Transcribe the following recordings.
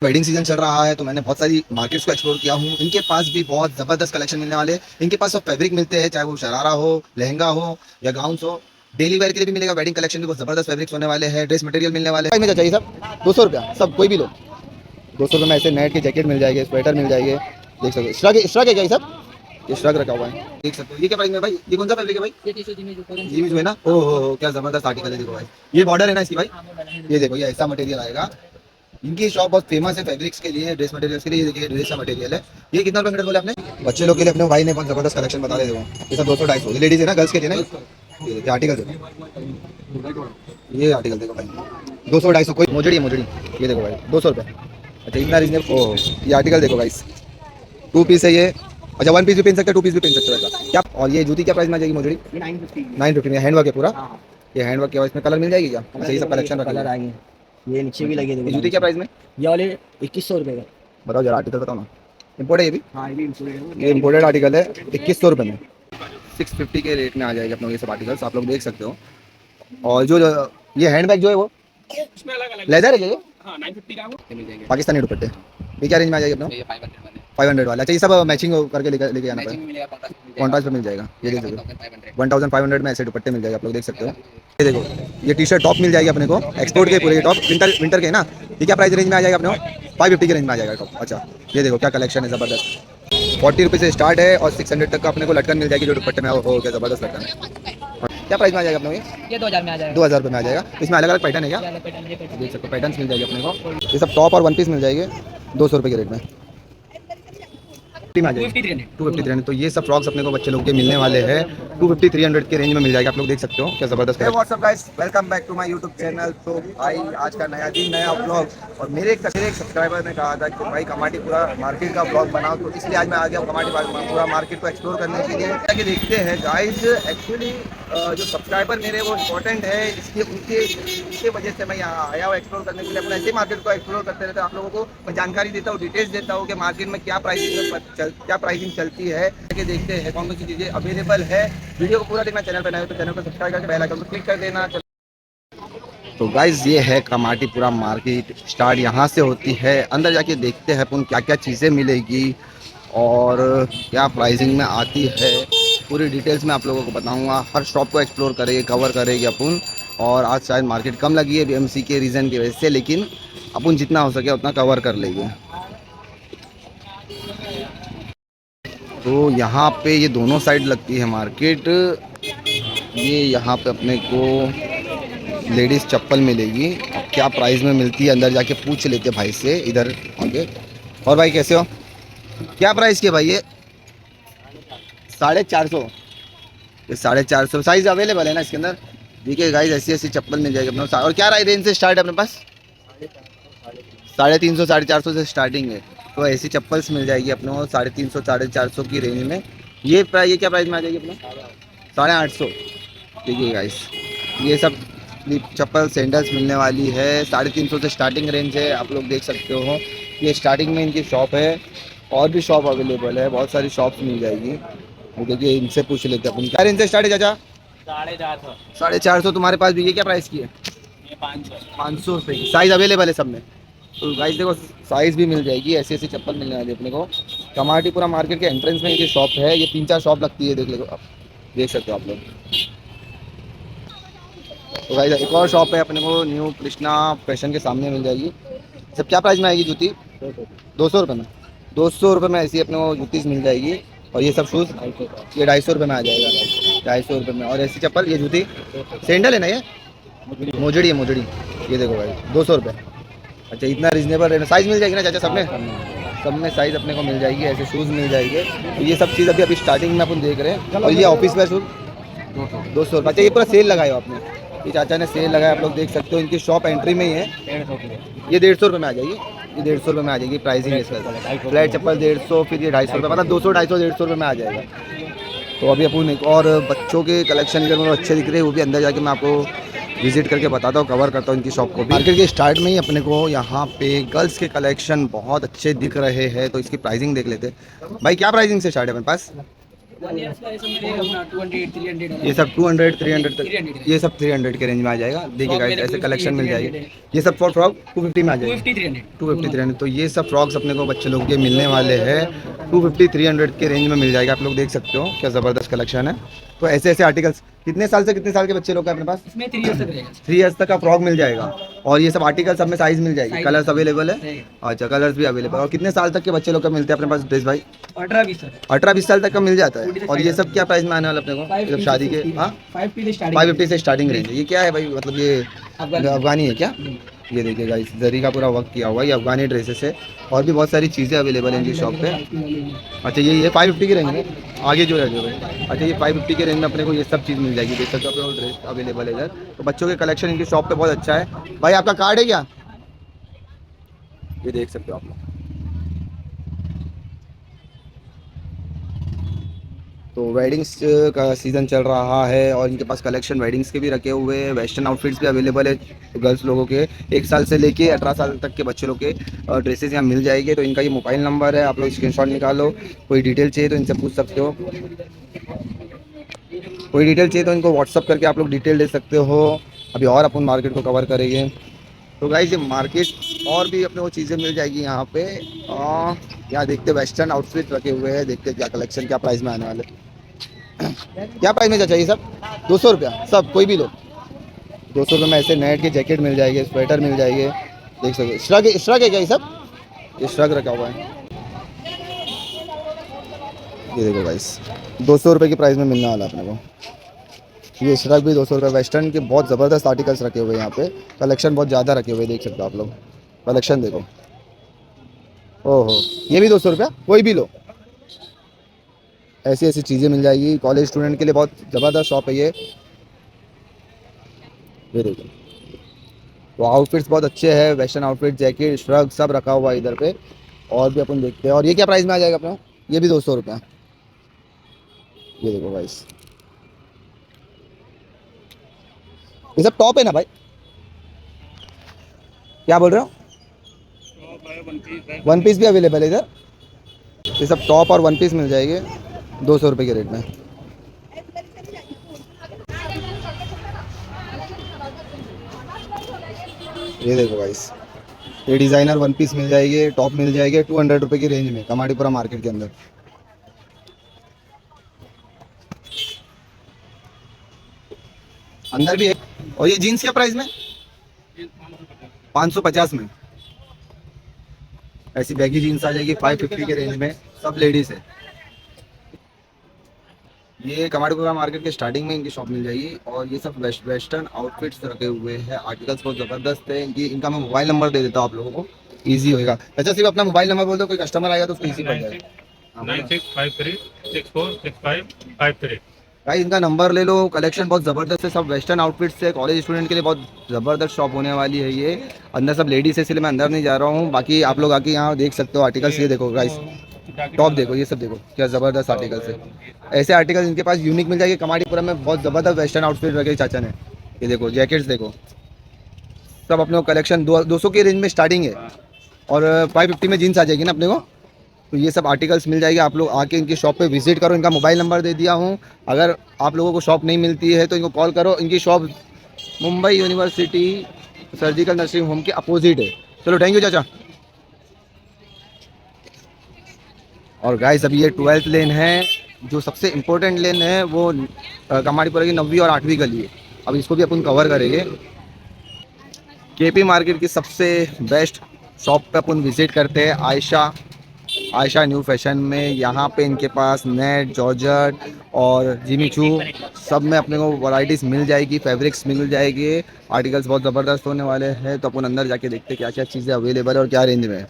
Wedding season चल रहा है तो मैंने बहुत सारी मार्केट्स को एक्सप्लोर किया हूँ। इनके पास भी बहुत ज़बरदस्त कलेक्शन मिलने वाले हैं। इनके पास सब फैब्रिक मिलते हैं, चाहे वो शरारा हो, लहंगा हो या गाउन्स हो। डेली वेयर के लिए भी मिलेगा। वेडिंग कलेक्शन भी बहुत ज़बरदस्त फैब्रिक्स होने वाले हैं। ड्रेस मटेरियल मिलने वाले हैं। में चाहिए सब 200 रुपया, सब कोई भी लो। 200 रुपये में ऐसे नेट की जैकेट मिल जाएगी, स्वेटर मिल जाएगी। देख सकते हो श्रग श्रग है क्या ये सब? ये श्रग रखा हुआ है, देख सकते हो। ये क्या प्राइस में भाई? ये कौन सा फैब्रिक है भाई? जीवी जो है ना, ओहो क्या ज़बरदस्त आर्टिकल है। देखो भाई, ये बॉर्डर है ना इसकी भाई। ये देखो, ये ऐसा मटेरियल आएगा। इनकी शॉप बहुत फेमस है फैब्रिक्स के लिए, ड्रेस मटेरियल्स के लिए। ये देखिए ड्रेस का मटेरियल है। ये कितना रुपये मीटर बोले आपने? बच्चे लोग के लिए अपने भाई ने बहुत जबरदस्त कलेक्शन बता दे। देखो ये सब 200-250। ये लेडीज है ना, गर्ल्स के लिए ना। ये आर्टिकल देखो, ये आर्टिकल देखो भाई, 200-250 कोई मोजड़ी है, मोजड़ी। ये देखो भाई 200 रुपये। अच्छा इतना रीजनेबल। ओह ये आर्टिकल देखो भाई, 2 पीस है ये। अच्छा 1 पीस भी पहन सकते हो, 2 पीस भी पहन सकते हो ऐसा क्या। और ये जूती क्या प्राइस में आ जाएगी मोजड़ी? 950 में। हैंडवर्क है पूरा। ये हैंडवर्क के बाद इसमें कलर मिल जाएगी क्या? अच्छा ये सब कलेक्शन कलर आएंगे, ये नीचे भी लगे। ये जूती क्या प्राइस में? ये वाले 2100 रुपये का। बताओ जरा, आर्टिकल बताओ ना। इम्पोर्ट है ये भी? हाँ ये भी इंपोर्टेड है। ये इम्पोर्टेड आर्टिकल है। 2100 रुपये में 650 के रेट में आ जाएगा अपने ये सब आर्टिकल्स, आप लोग देख सकते हो। और जो ये हैंडबैग जो है वो लेदर है क्या ये? हाँ 950 का वो मिल जाएंगे। पाकिस्तानी दुपट्टे। ये क्या रेंज में आ जाएगी अपना? ये 500 वाले 500 वाला। अच्छा ये सब मैचिंग करके लेके आना मैचिंग पड़ेगा। में मिलेगा, कॉन्ट्रास्ट में मिल कॉन्ट्रास्ट पे मिल जाएगा। ये देख सकते हो, 1500 1500 में ऐसे दुपट्टे मिल जाएगा, आप लोग देख सकते हो। ये देखो, ये टी शर्ट टॉप मिल जाएगी अपने को, एक्सपोर्ट के पूरे। ये टॉप विंटर के ना। ये क्या प्राइस रेंज में आ जाएगा अपने को? 550 के रेंज में आ जाएगा टॉप। अच्छा ये देखो क्या कलेक्शन है ज़बरदस्त। 40 रुपये से स्टार्ट है और 600 तक का अपने को लटकन मिल जाएगी जो दुपट्टे में। हो क्या ज़बरदस्त लटकन है। क्या प्राइस में आ जाएगा अपने को? ये 2000 में आ जाएगा। 2000 रुपये में आ जाएगा। इसमें अलग अलग पैटर्न है क्या? देख सकते हो, पैटर्न्स मिल जाएगी अपने को। ये सब टॉप और 1 पीस मिल जाएगी 200 रुपये के रेट में। में आ जाएगी 250-300। तो ये सब फ्रॉक्स अपने को बच्चे लोग के मिलने वाले हैं 250-300 के रेंज में मिल जाएगा, आप लोग देख सकते हो क्या जबरदस्त है। What's up guys, welcome back to my YouTube channel. तो भाई आज का नया दिन, नया ब्लॉग। और मेरे एक सब्सक्राइबर ने कहा था कि भाई कमाटी पूरा मार्केट का ब्लॉग बनाओ, तो इसलिए आज मैं आ गया हूँ कमाटी पूरा मार्केट को एक्सप्लोर करने के लिए। आगे देखते हैं गाइस। एक्चुअली जो सब्सक्राइबर मेरे वो इम्पोर्टेंट है, इसलिए उनके वजह से मैं यहाँ आया हूँ एक्सप्लोर करने के लिए। अपना ऐसे मार्केट को एक्सप्लोर करते रहते हैं, आप लोगों को मैं जानकारी देता हूँ, डिटेल्स देता हूँ कि मार्केट में क्या प्राइसिंग चलती है। देखते हैं कौन कौन सी चीज़ें अवेलेबल है। वीडियो को पूरा देखना, चैनल पर नए हो तो चैनल को सब्सक्राइब करके बेल आइकन को क्लिक कर देना। तो गाइज ये है कमाटीपुरा मार्केट। स्टार्ट यहाँ से होती है, अंदर जाके देखते हैं अपन क्या क्या चीज़ें मिलेगी और क्या प्राइसिंग में आती है। पूरी डिटेल्स में आप लोगों को बताऊंगा। हर शॉप को एक्सप्लोर करेंगे, कवर करेंगे अपन। और आज शायद मार्केट कम लगी है बीएमसी के रीज़न की वजह से, लेकिन अपन जितना हो सके उतना कवर कर लेंगे। तो यहाँ पे ये दोनों साइड लगती है मार्केट। ये यहाँ पे अपने को लेडीज़ चप्पल मिलेगी। अब क्या प्राइस में मिलती है अंदर जाके पूछ लेते भाई से इधर आगे। और भाई कैसे हो? क्या प्राइस के भाई ये? 450। ये 450 साइज़ अवेलेबल है ना इसके अंदर? देखिए गाइस, ऐसी ऐसी चप्पल मिल जाएगी अपने। और क्या रेंज से स्टार्ट है अपने पास? 350 450 से स्टार्टिंग है। तो ऐसी चप्पल्स मिल जाएगी अपने को 350 450 की रेंज में। ये क्या प्राइस में आ जाएगी अपना? 850। देखिए गाइस, ये सब चप्पल सैंडल्स मिलने वाली है। 350 से स्टार्टिंग रेंज है, आप लोग देख सकते हो। ये स्टार्टिंग में इनकी शॉप है, और भी शॉप अवेलेबल है, बहुत सारी शॉप्स मिल जाएगी। तो देखिए इनसे पूछ लेते हैं अपन क्या रेंज से स्टार्ट है चाचा? 450। 450 तुम्हारे पास भी। ये क्या प्राइस की है? ये 500। 500 रुपये की। साइज़ अवेलेबल है सब में। तो गाइस देखो, साइज़ भी मिल जाएगी। ऐसी ऐसी चप्पल मिलने वाली है अपने को। कमाटीपुरा मार्केट के एंट्रेंस में इनकी शॉप है। ये 3-4 शॉप लगती है, देख सकते हो आप लोग। तो गाइस एक और शॉप है अपने को, न्यू कृष्णा फैशन के सामने मिल जाएगी। सब क्या प्राइस में आएगी जूती? 200 रुपये में। 200 रुपये में ऐसी अपने को जूती मिल जाएगी। और ये सब शूज़ ये 250 रुपये में आ जाएगा। 250 रुपये में। और ऐसी चप्पल, ये जूती सैंडल है ना, ये मोजड़ी है, मोजड़ी। ये देखो भाई 200 रुपये। अच्छा इतना रीजनेबल रेट। साइज़ मिल जाएगी ना चाचा? सब में साइज़ अपने को मिल जाएगी। ऐसे शूज़ मिल जाएंगे। तो ये सब चीज़ अभी स्टार्टिंग में अपन देख रहे हैं। और ये ऑफिस वेयर शूज़ 200 रुपये। अच्छा ये पूरा सेल लगाया हो आपने? ये चाचा ने सेल लगाया, आप लोग देख सकते हो। इनकी शॉप एंट्री में ही है। ये 150 रुपये में आ जाएगी। ये 150 रुपये में आ जाएगी प्राइसिंग इसका। फ्लैट चप्पल 150, फिर ये 250 रुपये, मतलब 200 250 150 रुपये में आ जाएगा। तो अभी अपन एक और बच्चों के कलेक्शन अगर मुझे अच्छे दिख रहे हैं, वो भी अंदर जाके मैं आपको विजिट करके बताता हूँ, कवर करता हूँ इनकी शॉप को भी। मार्केट के स्टार्ट में ही अपने को यहाँ पे गर्ल्स के कलेक्शन बहुत अच्छे दिख रहे हैं। तो इसकी प्राइसिंग देख लेते हैं। भाई क्या प्राइसिंग से स्टार्ट है अपने पास? 1 ईयर का ऐसा मेरे अपना 200 300 ये सब 200 300 तक, 300 ये सब 300 के रेंज में आ जाएगा। देखिए Frock गाइस मेरे ऐसे 250 कलेक्शन मिल 300 जाएगी। है। ये सब फॉर फ्रॉक 250 में आ जाएगी। 250 300 250 300, तो ये सब फ्रॉक्स अपने को बच्चे लोग के मिलने वाले हैं 250 300 के रेंज में मिल जाएगा। आप लोग देख सकते हो क्या ज़बरदस्त कलेक्शन है। तो ऐसे ऐसे आर्टिकल्स कितने साल से कितने साल के बच्चे लोग हैं अपने पास? इसमें 3 ईयर तक रहेगा। 3 इयर्स तक का फ्रॉक मिल जाएगा। और ये सब आर्टिकल सब में साइज मिल जाएगी, Size कलर्स अवेलेबल है। रहेगा। अच्छा, कलर्स भी अवेलेबल। और कितने साल तक के बच्चे लोग का मिलते हैं अपने पास ड्रेस भाई? 18 20 सर 18-20 साल तक का मिल जाता है। छोटी से और ये सब क्या प्राइस में आने वाला अपने को? ये सब शादी के, हाँ 550 स्टार्टिंग 550 से स्टार्टिंग रेंज है। ये क्या है भाई, मतलब ये अफगानी। अफगानी है क्या? ये देखिए गाइस, जरी का पूरा वर्क किया हुआ है, ये अफगानी ड्रेसेस है। और भी बहुत सारी चीज़ें अवेलेबल हैं इनकी शॉप पे। अच्छा, ये 550 की रेंज में आगे जो है जो है। अच्छा, ये 550 के रेंज में अपने को ये सब चीज़ मिल जाएगी। देख सकते हो अपने को ड्रेस अवेलेबल है इधर। तो बच्चों के कलेक्शन इनकी शॉप पे बहुत अच्छा है। भाई आपका कार्ड है क्या? ये देख सकते हो आप लोग। तो वेडिंग्स का सीज़न चल रहा है और इनके पास कलेक्शन वेडिंग्स के भी रखे हुए हैं। वेस्टर्न आउटफिट्स भी अवेलेबल है गर्ल्स लोगों के। 1 साल से लेके 18 साल तक के बच्चे लोग के ड्रेसेस यहाँ मिल जाएंगे। तो इनका ये मोबाइल नंबर है, आप लोग स्क्रीनशॉट निकालो। कोई डिटेल चाहिए तो इनसे पूछ सकते हो। कोई डिटेल चाहिए तो इनको व्हाट्सअप करके आप लोग डिटेल दे सकते हो। अभी और अपन मार्केट को कवर करेंगे। तो गाइस ये मार्केट और भी अपने को चीज़ें मिल जाएगी यहाँ पे। यहाँ देखते वेस्टर्न आउटफिट रखे हुए हैं, देखते क्या कलेक्शन क्या प्राइस में आने वाले। क्या प्राइस में चाहिए सब? 200 रुपया सब, कोई भी लो। 200 रुपये में ऐसे नेट के जैकेट मिल जाएंगे, स्वेटर मिल जाएंगे। देख सकते श्रग, श्रग है क्या ये सब? ये श्रग रखा हुआ है। ये देखो गाइस 200 रुपये की प्राइस में मिलने वाला अपने को। ये श्रग भी 200 रुपये। वेस्टर्न के बहुत ज़बरदस्त आर्टिकल्स रखे हुए हैं यहाँ पे। कलेक्शन बहुत ज़्यादा रखे हुए हैं, देख सकते हो आप लोग। कलेक्शन देखो। ओहो, ये भी 200 रुपया, कोई भी लो। ऐसी ऐसी चीज़ें मिल जाएगी। कॉलेज स्टूडेंट के लिए बहुत ज़बरदस्त शॉप है ये देखो। तो आउटफिट्स बहुत अच्छे हैं, वेस्टर्न आउटफिट, जैकेट, श्रग सब रखा हुआ है इधर पे। और भी अपन देखते हैं। और ये क्या प्राइस में आ जाएगा अपना? ये भी 200 रुपया। ये देखो गाइस, ये सब टॉप है ना भाई? क्या बोल रहे हो? वन पीस भी अवेलेबल है इधर। ये सब टॉप और वन पीस मिल जाएंगे 200 रुपये के रेट में। ये देखो गाइस, ये डिज़ाइनर वन पीस मिल जाएंगे, टॉप मिल जाएंगे 200 रुपये की रेंज में कमाड़ीपुरा मार्केट के अंदर। अंदर भी है। और ये जीन्स क्या प्राइस में? 550 में ऐसी बैगी जीन्स आ जाएगी 550 के रेंज में, सब लेडीज है। ये कमाड़ीपुरा मार्केट के स्टार्टिंग में इनकी शॉप मिल जाएगी। और ये सब वेस्टर्न आउटफिट्स रखे हुए हैं, आर्टिकल्स बहुत ज़बरदस्त है इनकी। इनका मैं मोबाइल नंबर दे देता हूँ आप लोगों को, ईजी होएगा। अच्छा, सिर्फ अपना मोबाइल नंबर बोल दो, कोई कस्टमर आएगा तो उसको ईजी पड़ जाएगा। 9653646553। भाई इनका नंबर ले लो। कलेक्शन बहुत ज़बरदस्त है, सब वेस्टर्न आउटफिट्स है। कॉलेज स्टूडेंट के लिए बहुत ज़बरदस्त शॉप होने वाली है ये। अंदर सब लेडीज़ है, इसलिए मैं अंदर नहीं जा रहा हूँ। बाकी आप लोग आके यहाँ देख सकते हो आर्टिकल्स। ये देखो गाइस, टॉप देखो, ये सब देखो क्या ज़बरदस्त आर्टिकल्स है। ऐसे आर्टिकल्स इनके पास यूनिक मिल जाएंगे। कमाड़ीपुरा में बहुत ज़बरदस्त वेस्टर्न आउटफिट रखे चाचा ने। ये देखो जैकेट्स देखो, सब अपने को कलेक्शन 200 की रेंज में स्टार्टिंग है। और 550 में जीन्स आ जाएगी ना अपने को। तो ये सब आर्टिकल्स मिल जाएगी। आप लोग आके इनकी शॉप पे विजिट करो। इनका मोबाइल नंबर दे दिया हूँ। अगर आप लोगों को शॉप नहीं मिलती है तो इनको कॉल करो। इनकी shop Mumbai university surgical nursing home के अपोजिट है। चलो थैंक यू चाचा। और गाइस अभी ये 12th लेन है, जो सबसे इम्पोर्टेंट लेन है वो कमाड़ीपुरा की 9वीं और 8वीं गली है। अब इसको भी अपन कवर करेंगे। केपी मार्केट की सबसे बेस्ट शॉप पे अपन विजिट करते हैं, आयशा न्यू फैशन में। यहाँ पे इनके पास नेट, जॉर्जेट और जिमी चू सब में अपने को वैरायटीज़ मिल जाएगी, फैब्रिक्स मिल जाएगी। आर्टिकल्स बहुत ज़बरदस्त होने वाले हैं। तो अपन अंदर जाके देखते हैं क्या क्या चीज़ें अवेलेबल है और क्या रेंज में है।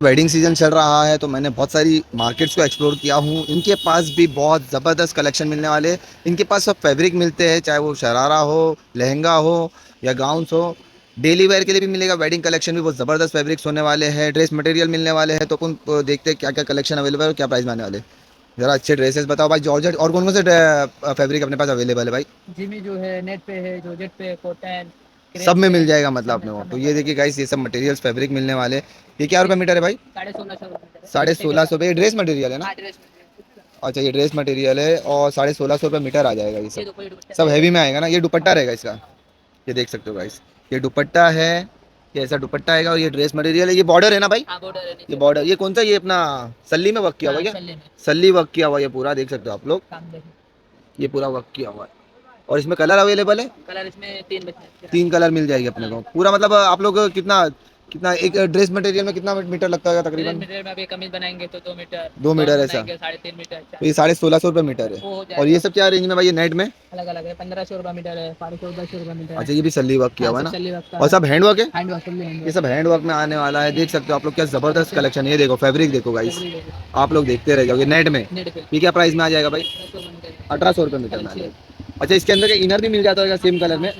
वेडिंग सीजन चल रहा है तो मैंने बहुत सारी मार्केट्स को एक्सप्लोर किया हूँ। इनके पास भी बहुत ज़बरदस्त कलेक्शन मिलने वाले। इनके पास सब फैब्रिक मिलते हैं, चाहे वो शरारा हो, लहंगा हो या गाउन्स हो। डेली वेयर के लिए भी मिलेगा। वेडिंग कलेक्शन भी बहुत ज़बरदस्त फैब्रिक्स होने वाले हैं। ड्रेस मटेरियल मिलने वाले हैं। तो अपन देखते हैं क्या क्या कलेक्शन अवेलेबल है और क्या प्राइस में आने वाले। ज़रा अच्छे ड्रेसेस बताओ भाई। जॉर्जेट और कौन कौन से फैब्रिक अपने पास अवेलेबल है भाई? जिमी जो है नेट पे है, जॉर्जेट पे, कॉटन सब में मिल जाएगा मतलब अपने को। तो ये देखिए गाइस, ये सब मटेरियल्स फैब्रिक मिलने वाले। ये क्या रुपये मीटर है भाई? 1650 1650 पे ड्रेस मटेरियल है ना? अच्छा ये ड्रेस मटेरियल है और 1650 रुपये मीटर आ जाएगा ये ये सब। देखो ये दुपट्टा सब हैवी में आएगा ना। ये दुपट्टा रहेगा इसका, ये देख सकते हो गाइस, ये दुपट्टा है, ये ऐसा दुपट्टा आएगा और ये ड्रेस मटेरियल है। ये बॉर्डर है ना भाई, हाँ बॉर्डर है ये नीचे बॉर्डर, ये कौन सा, ये अपना सल्ली में वर्क किया हुआ हाँ है क्या? चलने में सल्ली वर्क किया हुआ है ये पूरा, देख सकते हो आप लोग, काम देखो ये पूरा वर्क किया हुआ है। और इसमें कलर अवेलेबल है, कलर इसमें 3 बचे हैं 3 कलर मिल जाएगी अपने को पूरा। मतलब आप लोग कितना कितना एक ड्रेस मटेरियल में कितना मीटर लगता है तकरीबन? मीटर में अभी कमीज बनाएंगे तो 2 मीटर 2 मीटर ऐसा, 3.5 मीटर तो ये 1650 रुपये मीटर वो हो है। जाएगा। और ये सब क्या रेंज में भाई, ये नेट में? अलग अलग है 1500 रुपये मीटर है 1400 रुपये मीटर अच्छा है ये भी सल्ली वर्क किया हाँ, हुआ है सब ना, चलिए रखता और सब हैंड वर्क है, हैंड वॉश हैंड ये सब हैंड वर्क में आने वाला है। देख सकते हो आप लोग क्या जबरदस्त कलेक्शन है। ये देखो फैब्रिक देखो गाइस, आप लोग देखते रह जाओगे नेट में। नेट पे ये क्या प्राइस में आ जाएगा भाई? 1800 रुपये 1800 मीटर में आ जाएगा। अच्छा इसके अंदर का इनर भी मिल जाता होगा सेम कलर में,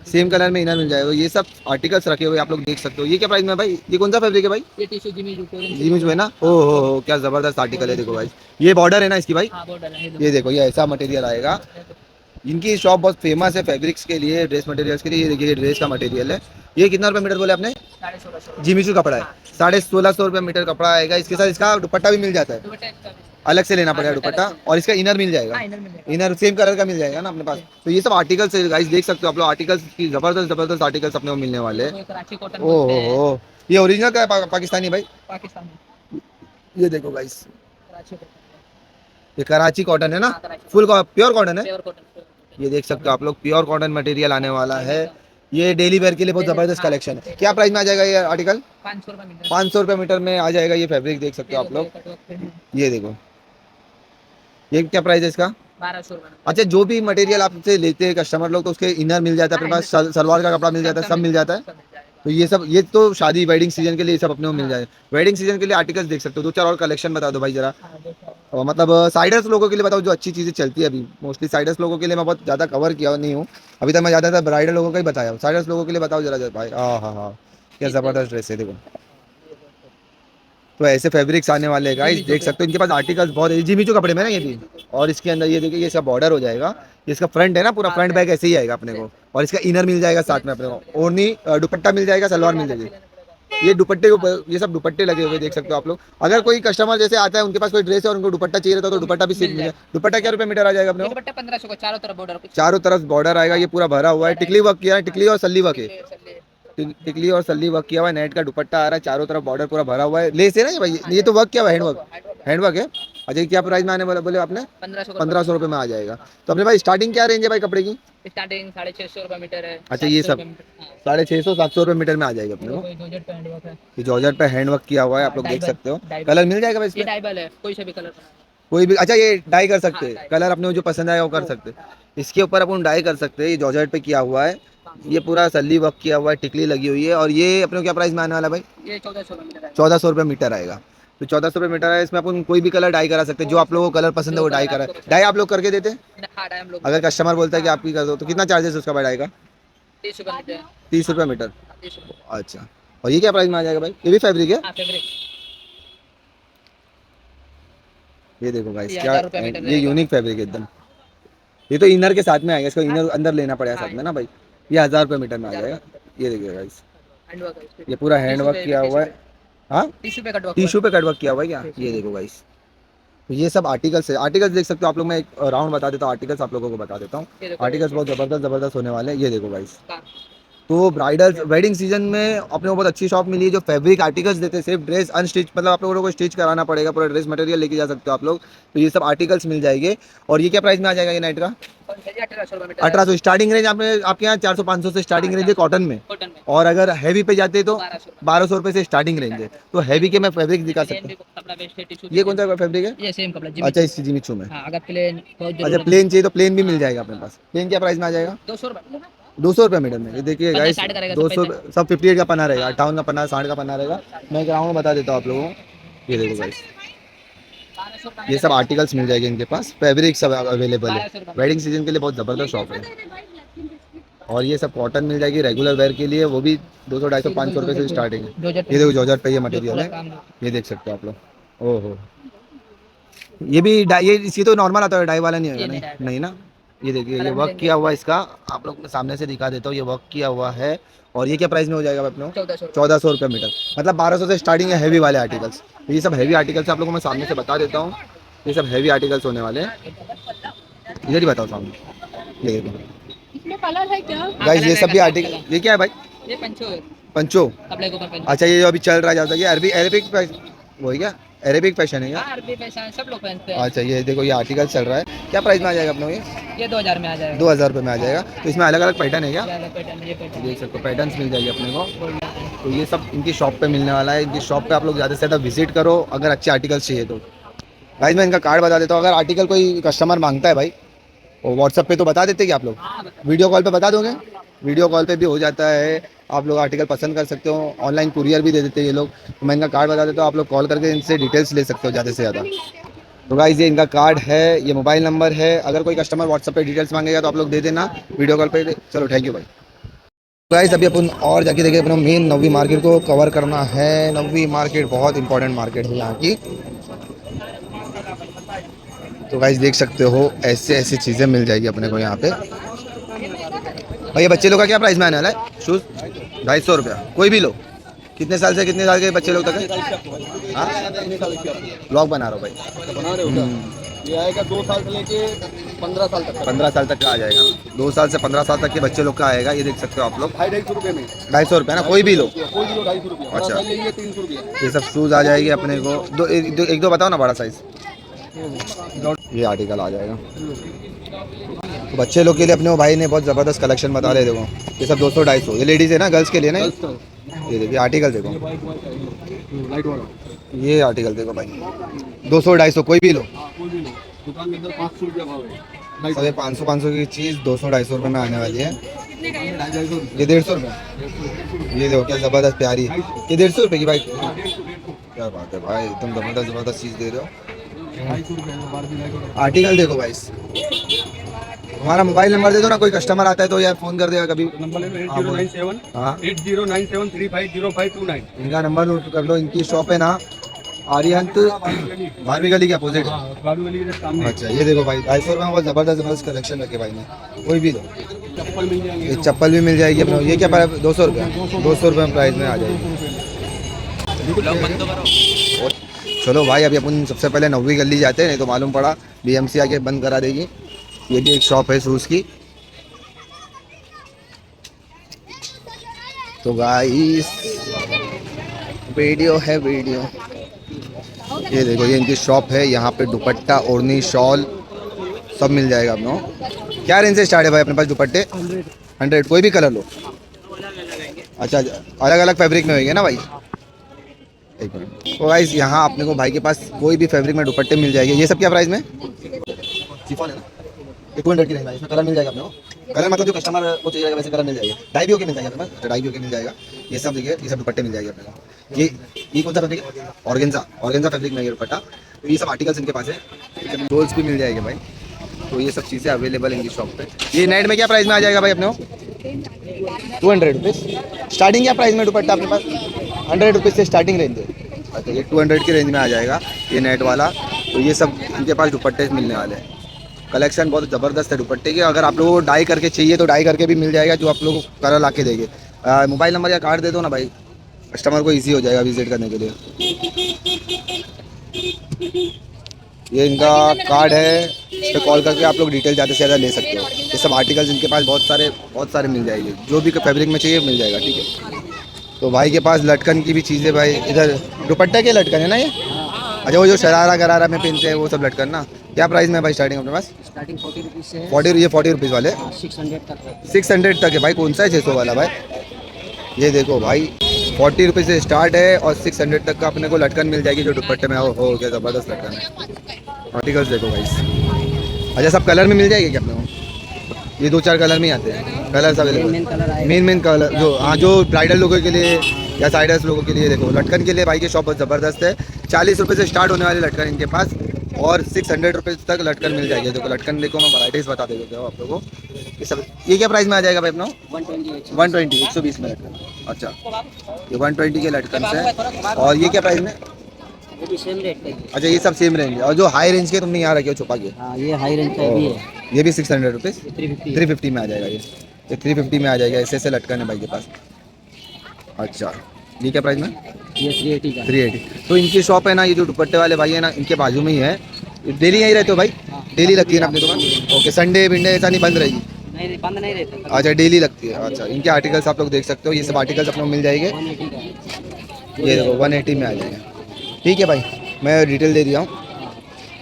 सेम कलर में इनर मिल जाएगा। ये सब आर्टिकल्स रखे हुए आप लोग देख सकते हो। ये क्या प्राइस में है भाई? ये कौन सा फैब्रिक है भाई? ये टिश्यू जिमी जीमिस में ना, ओ हो क्या जबरदस्त आर्टिकल है। देखो भाई ये बॉर्डर है ना इसकी भाई, हाँ बॉर्डर है ये देखो ये ऐसा मटेरियल आएगा। इनकी शॉप बहुत फेमस है फैब्रिक्स के लिए, ड्रेस मटेरियल्स के लिए। ये देखिए ये ड्रेस का मटेरियल है। ये कितना रुपये मीटर बोले आपने? 1650 जीमिचू कपड़ा है, 1650 रुपये मीटर कपड़ा आएगा। इसके साथ इसका दुपट्टा भी मिल जाता है, दुपट्टा इसका भी। अलग से लेना पड़ेगा दुपट्टा। और इसका इनर मिल जाएगा, हाँ इनर में मिलेगा। इनर सेम कलर का मिल जाएगा ना अपने पास। तो ये सब आर्टिकल्स है गाइस, देख सकते हो आप लोग, आर्टिकल्स की जबरदस्त जबरदस्त आर्टिकल्स अपने को मिलने वाले हैं। तो कराची कॉटन ओ बोलते हैं हो, ये ओरिजिनल का है पाकिस्तानी भाई? पाकिस्तान में ये देखो गाइस, कराची कॉटन ये कराची कॉटन है ना, हाँ, कराची फुल प्योर कॉटन है। प्योर कॉटन ये देख सकते हो आप लोग, प्योर कॉटन मटेरियल आने वाला है। ये डेली वेयर के लिए बहुत जबरदस्त कलेक्शन है। क्या प्राइस में आ जाएगा ये आर्टिकल? 500 रुपये मीटर 500 रुपये मीटर में आ जाएगा ये फैब्रिक, देख सकते हो आप लोग। ये देखो, ये क्या प्राइस है इसका? 1200 रुपये अच्छा जो भी मटेरियल आपसे लेते हैं कस्टमर लोग, तो उसके इनर मिल जाता है अपने पास, सलवार का कपड़ा मिल जाता है, सब मिल जाता है। तो ये सब, ये तो शादी वेडिंग सीजन के लिए ये सब अपने को मिल जाए। वेडिंग सीजन के लिए आर्टिकल्स देख सकते हो। 2-4 और कलेक्शन बता दो भाई जरा। और मतलब साइडर्स लोगों के लिए बताओ जो अच्छी चीज़ें चलती है अभी। मोस्टली साइडर्स लोगों के लिए मैं बहुत ज़्यादा कवर किया नहीं हूँ अभी तक, मैं ज़्यादातर ब्राइडल लोगों का ही बताया हूँ। साइडर्स लोगों के लिए बताओ जरा भाई। हाँ हाँ हाँ, क्या ज़बरदस्त ड्रेस है देखो। तो ऐसे फैब्रिक्स आने वाले हैं गाइस, देख सकते हो। इनके पास आर्टिकल्स बहुत है, जिमीचू कपड़े में ना ये भी। और इसके अंदर ये देखिए, ये सब बॉर्डर हो जाएगा। इसका फ्रंट है ना पूरा, फ्रंट बैक ऐसे ही आएगा अपने को। और इसका इनर मिल जाएगा साथ में अपने को, ओढ़नी दुपट्टा मिल जाएगा, सलवार मिल जाएगी। ये दुपट्टे के ऊपर ये सब दुपट्टे लगे हुए देख सकते हो आप लोग। अगर कोई कस्टमर जैसे आता है, उनके पास कोई ड्रेस है और उनको दुपट्टा चाहिए रहता है, तो दुपट्टा भी सिर्फ मिल जाए। दुपट्टा क्या रुपये मीटर आ जाएगा अपने को? दुपट्टा 1500 का चारों तरफ बॉर्डर चारों तरफ बॉर्डर आएगा। ये पूरा भरा हुआ है, टिकली वर्क किया है, टिकली और सल्ली वर्क है, टिकली और सल्ली वर्क किया हुआ है। नेट का दुपट्टा आ रहा है, चारों तरफ बॉर्डर पूरा भरा हुआ है। लेस है ना ये भाई, ये तो वर्क क्या हुआ है, हैंड वर्क है। अच्छा क्या प्राइस में आने वाला बोले आपने? 1500 रुपये में आ जाएगा। तो अपने भाई स्टार्टिंग क्या रेंज है भाई कपड़े की? स्टार्टिंग 650 रुपये मीटर है। अच्छा ये सब 650-700 रुपये मीटर में आ जाएगा अपने को। जॉर्जेट पे हैंडवर्क है। ये जॉर्जेट पे हैंड वर्क किया हुआ है, आप लोग देख सकते हो। कलर मिल जाएगा भाई ये इसमें? डाइबल है, कोई से भी कलर बना कोई भी, अच्छा ये डाई कर सकते हाँ, हैं, कलर अपने को जो पसंद आएगा वो कर सकते हैं। इसके ऊपर अपन डाई कर सकते हैं। ये जॉर्जेट पे किया हुआ है, ये पूरा सल्ली वर्क किया हुआ है, टिकली लगी हुई है। और ये अपने को क्या प्राइस में आने वाला है भाई? ये 1400 रुपये मीटर है। 1400 रुपये मीटर आएगा। तो 1400 रुपये मीटर है, इसमें अपन कोई भी कलर डाई करा सकते हैं। जो आप लोगों को कलर पसंद है वो डाई करा, डाई आप लोग करके देते हैं? हाँ हम लोग अगर कस्टमर बोलता है कि आप ही कर दो, तो कितना चार्जेस उसका भाई डाई का? 30 रुपये मीटर 30 रुपये मीटर। 30 रुपये अच्छा, और ये क्या प्राइस में आ जाएगा भाई? ये भी फैब्रिक है? हाँ फैब्रिक ये देखो गाइस ये क्या, 1000 रुपये मीटर ये रहेगा। यूनिक फैब्रिक है एकदम। ये तो इनर के साथ में आएगा, इसको इनर अंदर लेना पड़ेगा साथ में ना भाई। ये 1000 रुपये मीटर में आ जाएगा। ये देखिए गाइस, हैंडवर्क है इस पे। ये पूरा हैंड वर्क किया हुआ है। हाँ 30 रुपये कटवर्क टिश्यू पे कटवर्क किया हुआ है क्या? ये देखो गाइस, तो ये सब आर्टिकल्स है। आर्टिकल्स देख सकते हो आप लोग। मैं एक राउंड बता देता हूँ, आर्टिकल्स आप लोगों को बता देता हूँ। आर्टिकल्स बहुत जबरदस्त जबरदस्त होने वाले हैं। ये देखो गाइस, तो ब्राइडल वेडिंग सीजन में अपने को बहुत अच्छी शॉप मिली है जो फैब्रिक आर्टिकल्स देते हैं। सिर्फ ड्रेस अनस्टिच, मतलब आप लोगों को स्टिच कराना पड़ेगा, पूरा ड्रेस मटेरियल लेके जा सकते हो आप लोग। तो ये सब आर्टिकल्स मिल जाएंगे। और ये क्या प्राइस में आ जाएगा ये नाइट का? 1800 रुपये मीटर 1800 स्टार्टिंग रेंज। आपके यहाँ 400-500 से स्टार्टिंग रेंज है कॉटन में। कॉटन में और अगर हैवी पे जाते तो 1200 1200 रुपये से स्टार्टिंग रेंज है। तो हैवी के मैं फैब्रिक दिखा सकता हूँ। कपड़ा बेस्ट है टिश्यू। ये कौन सा फैब्रिक है? ये सेम कपड़ा अच्छा इस जिमिचू में। हाँ अगर प्लेन बहुत अच्छा जरूरत प्लेन चाहिए तो प्लेन भी मिल जाएगा अपने पास। प्लेन क्या प्राइस में आ जाएगा? 200 रुपये 200 रुपये मीटर में। ये देखिए गाइस, 60 का रहेगा, 200 सब 58 का पन्ना रहेगा, 58 का पन्ना, 60 का पन्ना रहेगा। मैं एक राउंड बता देता हूँ आप लोगों को। ये देखो गाइस, ये सब आर्टिकल्स मिल जाएंगे इनके पास, फैब्रिक सब अवेलेबल है। वेडिंग सीजन के लिए बहुत ज़बरदस्त शॉप है। और ये सब कॉटन मिल जाएगी रेगुलर वेयर के लिए, वो भी 200, 250, 500 रुपये से स्टार्टिंग है। ये देखो जॉर्जेट पे ये मटेरियल है, ये देख सकते हो आप लोग। ओहो, ये भी ये इसी तो नॉर्मल आता है, डाई वाला नहीं होगा? नहीं ना। ये देखिए ये वर्क किया हुआ है इसका, आप लोग सामने से दिखा देता हूँ। ये वर्क किया हुआ है। और ये क्या प्राइस में हो जाएगा अपने को? 1400 रुपये मीटर, मतलब 1200 से स्टार्टिंग है हैवी वाले आर्टिकल्स। तो ये सब हैवी आर्टिकल्स आप लोगों को मैं सामने से बता देता हूँ। ये सब हैवी आर्टिकल्स होने वाले हैं। इधर ही बताओ सामने, ये देखो इसमें कलर है क्या? गाइस, ये सब भी आर्टिकल। ये क्या है भाई? ये पंचो है, पंचो। कपड़े के ऊपर पंचो। अच्छा, ये जो अभी चल रहा है ज़्यादा, ये अरेबिक वो है क्या? अरेबिक फैशन है क्या? हाँ, अरबी फैशन सब लोग पहनते हैं। अच्छा, ये देखो, ये आर्टिकल चल रहा है। क्या प्राइस में आ जाएगा अपने को ये 2000 में आ जाएगा। 2000 रुपये में आ जाएगा। तो इसमें अलग अलग पैटर्न है क्या? ये अलग पैटर्न, ये पैटर्न देख सकते हो, पैटर्न्स मिल जाएगी अपने को। तो ये सब इनकी शॉप पे मिलने वाला है। इनकी शॉप पे आप लोग ज़्यादा से ज़्यादा विजिट करो अगर अच्छे आर्टिकल्स चाहिए तो। भाई मैं इनका कार्ड बता देता हूँ, अगर आर्टिकल कोई कस्टमर मांगता है भाई, वो व्हाट्सअप पे तो बता देते कि आप लोग वीडियो कॉल पे बता दोगे? वीडियो कॉल पे भी हो जाता है, आप लोग आर्टिकल पसंद कर सकते हो। ऑनलाइन कुरियर भी दे देते हैं ये लोग। तो मैं इनका कार्ड बता देता हूँ, आप लोग कॉल करके इनसे डिटेल्स ले सकते हो ज़्यादा से ज़्यादा। तो गाइस, ये इनका कार्ड है, ये मोबाइल नंबर है। अगर कोई कस्टमर व्हाट्सअप पे डिटेल्स मांगेगा तो आप लोग दे देना वीडियो कॉल पे। चलो, थैंक यू भाई। गाइस, अभी अपन और जाके देखें, अपना मेन नवी मार्केट को कवर करना है। नवी मार्केट बहुत इंपॉर्टेंट मार्केट है यहाँ की। तो गाइस देख सकते हो, ऐसे ऐसी चीज़ें मिल जाएगी अपने को यहाँ पे। भाई, ये बच्चे लोग का क्या प्राइस में आने वाला है? शूज़ 250 रुपया, कोई भी लो। कितने साल से कितने साल के बच्चे लोग तक है? हाँ, ब्लॉग बना रहा हूँ भाई। बना रहे हो क्या? ये आएगा 2 साल से लेके 15 साल तक। 15 साल तक का आ जाएगा। 2 साल से 15 साल तक के बच्चे लोग का आएगा। ये देख सकते हो आप लोग, 250 रुपये में। 250 रुपये ना, कोई भी लो। कोई भी लो 250 रुपये। अच्छा। बड़ा साइज लेंगे 300 रुपये। ये सब शूज़ आ जाएगी अपने को। एक दो बताओ ना बड़ा साइज। ये आर्टिकल आ जाएगा। तो बच्चे लोग के लिए अपने वो भाई ने बहुत ज़बरदस्त कलेक्शन बता रहे। देखो, ये सब 200-250। ये लेडीज़ है ना, गर्ल्स के लिए ना। ये देखिए आर्टिकल देखो, लाइट वाला। ये आर्टिकल देखो भाई, 200-250 कोई भी लो। दुकान में इधर 500 रुपया भाव है। सब ये 500 की चीज़ 200-250 रुपये में आने वाली है। ये 150 रुपये। ये देखो क्या ज़बरदस्त प्यारी। ये 150 रुपये की भाई। क्या बात है भाई, एकदम ज़बरदस्त चीज़ दे रहे हो। आर्टिकल देखो भाई। हमारा मोबाइल नंबर दे दो ना, कोई कस्टमर आता है तो यार फ़ोन कर देगा कभी। नंबर ले लो 8097 हाँ, 8097350529। इनका नंबर नोट कर लो। इनकी शॉप है ना आर्यंत बारहवीं गली के अपोजिट। बालू वाली के सामने। अच्छा, ये देखो भाई, 250 रुपये में बहुत ज़बरदस्त कलेक्शन रखे भाई ने। कोई भी लो। चप्पल मिल जाएंगे। ये चप्पल भी मिल जाएगी अपने। ये क्या प्राइस? 200 रुपये। 200 रुपये में प्राइस में आ जाएगी। चलो भाई, अभी अपन सबसे पहले नवी गली जाते हैं, नहीं तो मालूम पड़ा BMC आके बंद करा देगी। ये भी एक शॉप है शूज़ की। तो गाइस, वीडियो है वीडियो। ये देखो, ये इनकी शॉप है। यहाँ पे दुपट्टा, ओढ़नी, शॉल सब मिल जाएगा अपनों। क्या रेंज से स्टार्ट है भाई अपने पास दुपट्टे? 100। कोई भी कलर लो। अच्छा, अलग अलग फैब्रिक में होंगे ना भाई? एक मिनट। तो गाइस, यहाँ अपने को भाई के पास कोई भी फैब्रिक में दुपट्टे मिल जाएंगे। ये सब क्या प्राइस में? शिफॉन है ना, ये 200 की रेंज है। इसमें कलर मिल जाएगा अपने को। कलर मतलब जो कस्टमर को चाहिए वैसे कलर मिल जाएगा। डाई भी होके मिल जाएगा अपने पास। डाई भी होके मिल जाएगा। ये सब देखिए, ये सब दुपट्टे मिल जाएंगे अपने को। ये कौन सा फैब्रिक है? ऑर्गेन्जा फैब्रिक में ये दुपट्टा। तो ये सब आर्टिकल्स इनके पास है। रोल्स भी मिल जाएंगे भाई। तो ये सब चीज़ें अवेलेबल इनकी शॉप पे। ये नेट में क्या प्राइस में आ जाएगा भाई अपने को? 200 रुपीज़। स्टार्टिंग क्या प्राइस में दुपट्टा अपने पास? 100 रुपीज़ से स्टार्टिंग रेंज है। अच्छा, ये 200 की रेंज में आ जाएगा ये नेट वाला। तो ये सब इनके पास दुपट्टे मिलने वाले हैं। कलेक्शन बहुत ज़बरदस्त है दुपट्टे की। अगर आप लोगों को डाई करके चाहिए तो डाई करके भी मिल जाएगा, जो आप लोगों को कलर ला के देंगे। मोबाइल नंबर या कार्ड दे दो ना भाई, कस्टमर को इजी हो जाएगा विजिट करने के लिए। ये इनका कार्ड है, इस पर कॉल करके आप लोग डिटेल ज़्यादा से ज़्यादा ले सकते हो। ये सब आर्टिकल्स इनके पास बहुत सारे मिल जाएंगे। जो भी फैब्रिक में चाहिए मिल जाएगा, ठीक है। तो भाई के पास लटकन की भी चीज़ें भाई। इधर दुपट्टे के लटकन है ना ये? अच्छा, वो जो शरारा गरारा में पहनते हैं वो सब लटकन ना। क्या प्राइस में है भाई स्टार्टिंग अपने पास? स्टार्टिंग 40 रुपीज़ से है। 40। ये 40 रुपीज़ वाले 600 तक है। 600 तक है भाई। कौन सा है 600 वाला भाई? ये देखो भाई, 40 रुपये से स्टार्ट है और 600 तक का अपने को लटकन मिल जाएगी जो दुपट्टे में हो क्या ज़बरदस्त लटकन है। आर्टिकल्स देखो भाई। अच्छा, सब कलर में मिल जाएगी क्या अपने को? ये 2-4 कलर में ही आते हैं। कलर्स अवेलेबल मेन कलर जो, हाँ, जो ब्राइडल लोगों के लिए या साइडर्स लोगों के लिए। देखो, लटकन के लिए भाई की शॉप बहुत ज़बरदस्त है। 40 रुपये से स्टार्ट होने वाले लटकन इनके पास और 600 रुपये तक लटकन मिल जाएगी। देखो लटकन देखो, मैं वैराइटीज़ बता देता हूँ आप लोगों को। ये सब, ये क्या प्राइस में आ जाएगा भाई अपना? 120 120 में लटकन। अच्छा, ये 120 के लटकन है। और ये क्या प्राइस में? ये भी सेम रेट का ही है। अच्छा, ये सब सेम रेंज है। और जो हाई रेंज के तुमने यहाँ रखे हो छुपा के, हाँ, ये हाई रेंज का भी है। ये भी 600 रुपीज़ 350 350 में आ जाएगा। ये 350 में आ जाएगा। ऐसे लटकन है भाई के पास। अच्छा, ये क्या प्राइस में? ये 380 का। 380। तो इनकी शॉप है ना, ये जो दुपट्टे वाले भाई है ना, इनके बाजू में ही है। डेली यहीं रहते हो भाई? डेली लगती है ना अपनी दुकान? ओके, संडे विंडे ऐसा नहीं बंद रहेगी? नहीं बंद नहीं रहते। अच्छा, डेली लगती है। अच्छा, इनके आर्टिकल्स आप लोग देख सकते हो, ये सब आर्टिकल्स अपने को मिल जाएंगे। ये देखो 180 में आ जाएगा। ठीक है भाई, मैं डिटेल दे दिया हूँ।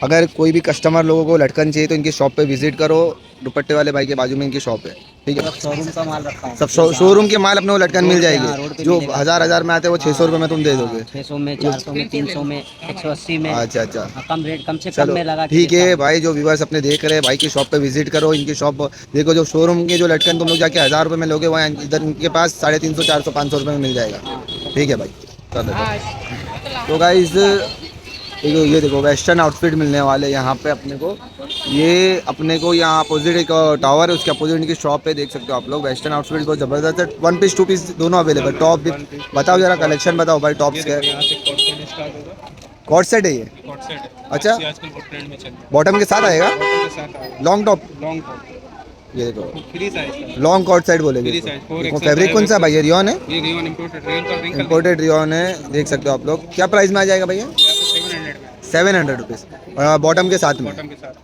अगर कोई भी कस्टमर लोगों को लटकन चाहिए तो इनकी शॉप पे विजिट करो। दुपट्टे वाले भाई के बाजू में इनकी शॉप है। ठीक है, शोरूम का माल रखा सब शोरूम के माल अपने को लटकन मिल रोड जाएगी। पे जो मिलेगा। हज़ार में आते हैं वो 600 रुपये में तुम दे दोगे? 600 में, 400 में, 300 में, 180 में। अच्छा अच्छा, कम रेट, कम से कम चलो में लगा के ठीक देता है हूँ। भाई। जो व्यूवर्स अपने देख रहे हैं, भाई की शॉप पे विजिट करो। इनकी शॉप देखो, जो शोरूम के जो लटकन तुम लोग जाके 1000 रुपये में लोगे, वहाँ इधर इनके पास 350, 400, 500 रुपये में मिल जाएगा। ठीक है भाई, तो गाइस ये देखो वेस्टर्न आउटफिट मिलने वाले यहाँ पे अपने को। ये अपने को यहाँ अपोजिट एक टावर है, उसके अपोजिट इनकी शॉप है, देख सकते हो आप लोग। वेस्टर्न आउटफिट बहुत ज़बरदस्त है, 1 पीस 2 पीस दोनों अवेलेबल। टॉप भी बताओ जरा, कलेक्शन बताओ भाई टॉप्स का। कॉर्ड सेट है ये? अच्छा, बॉटम के साथ आएगा? Long top? ये देखो लॉन्ग कॉर्ड सेट बोलेगे इसको। फैब्रिक कौन सा भाई? ये रियॉन है? इम्पोर्टेड रियॉन है, देख सकते हो आप लोग। क्या प्राइस में आ जाएगा भैया? 700 रुपीज़ बॉटम के साथ में।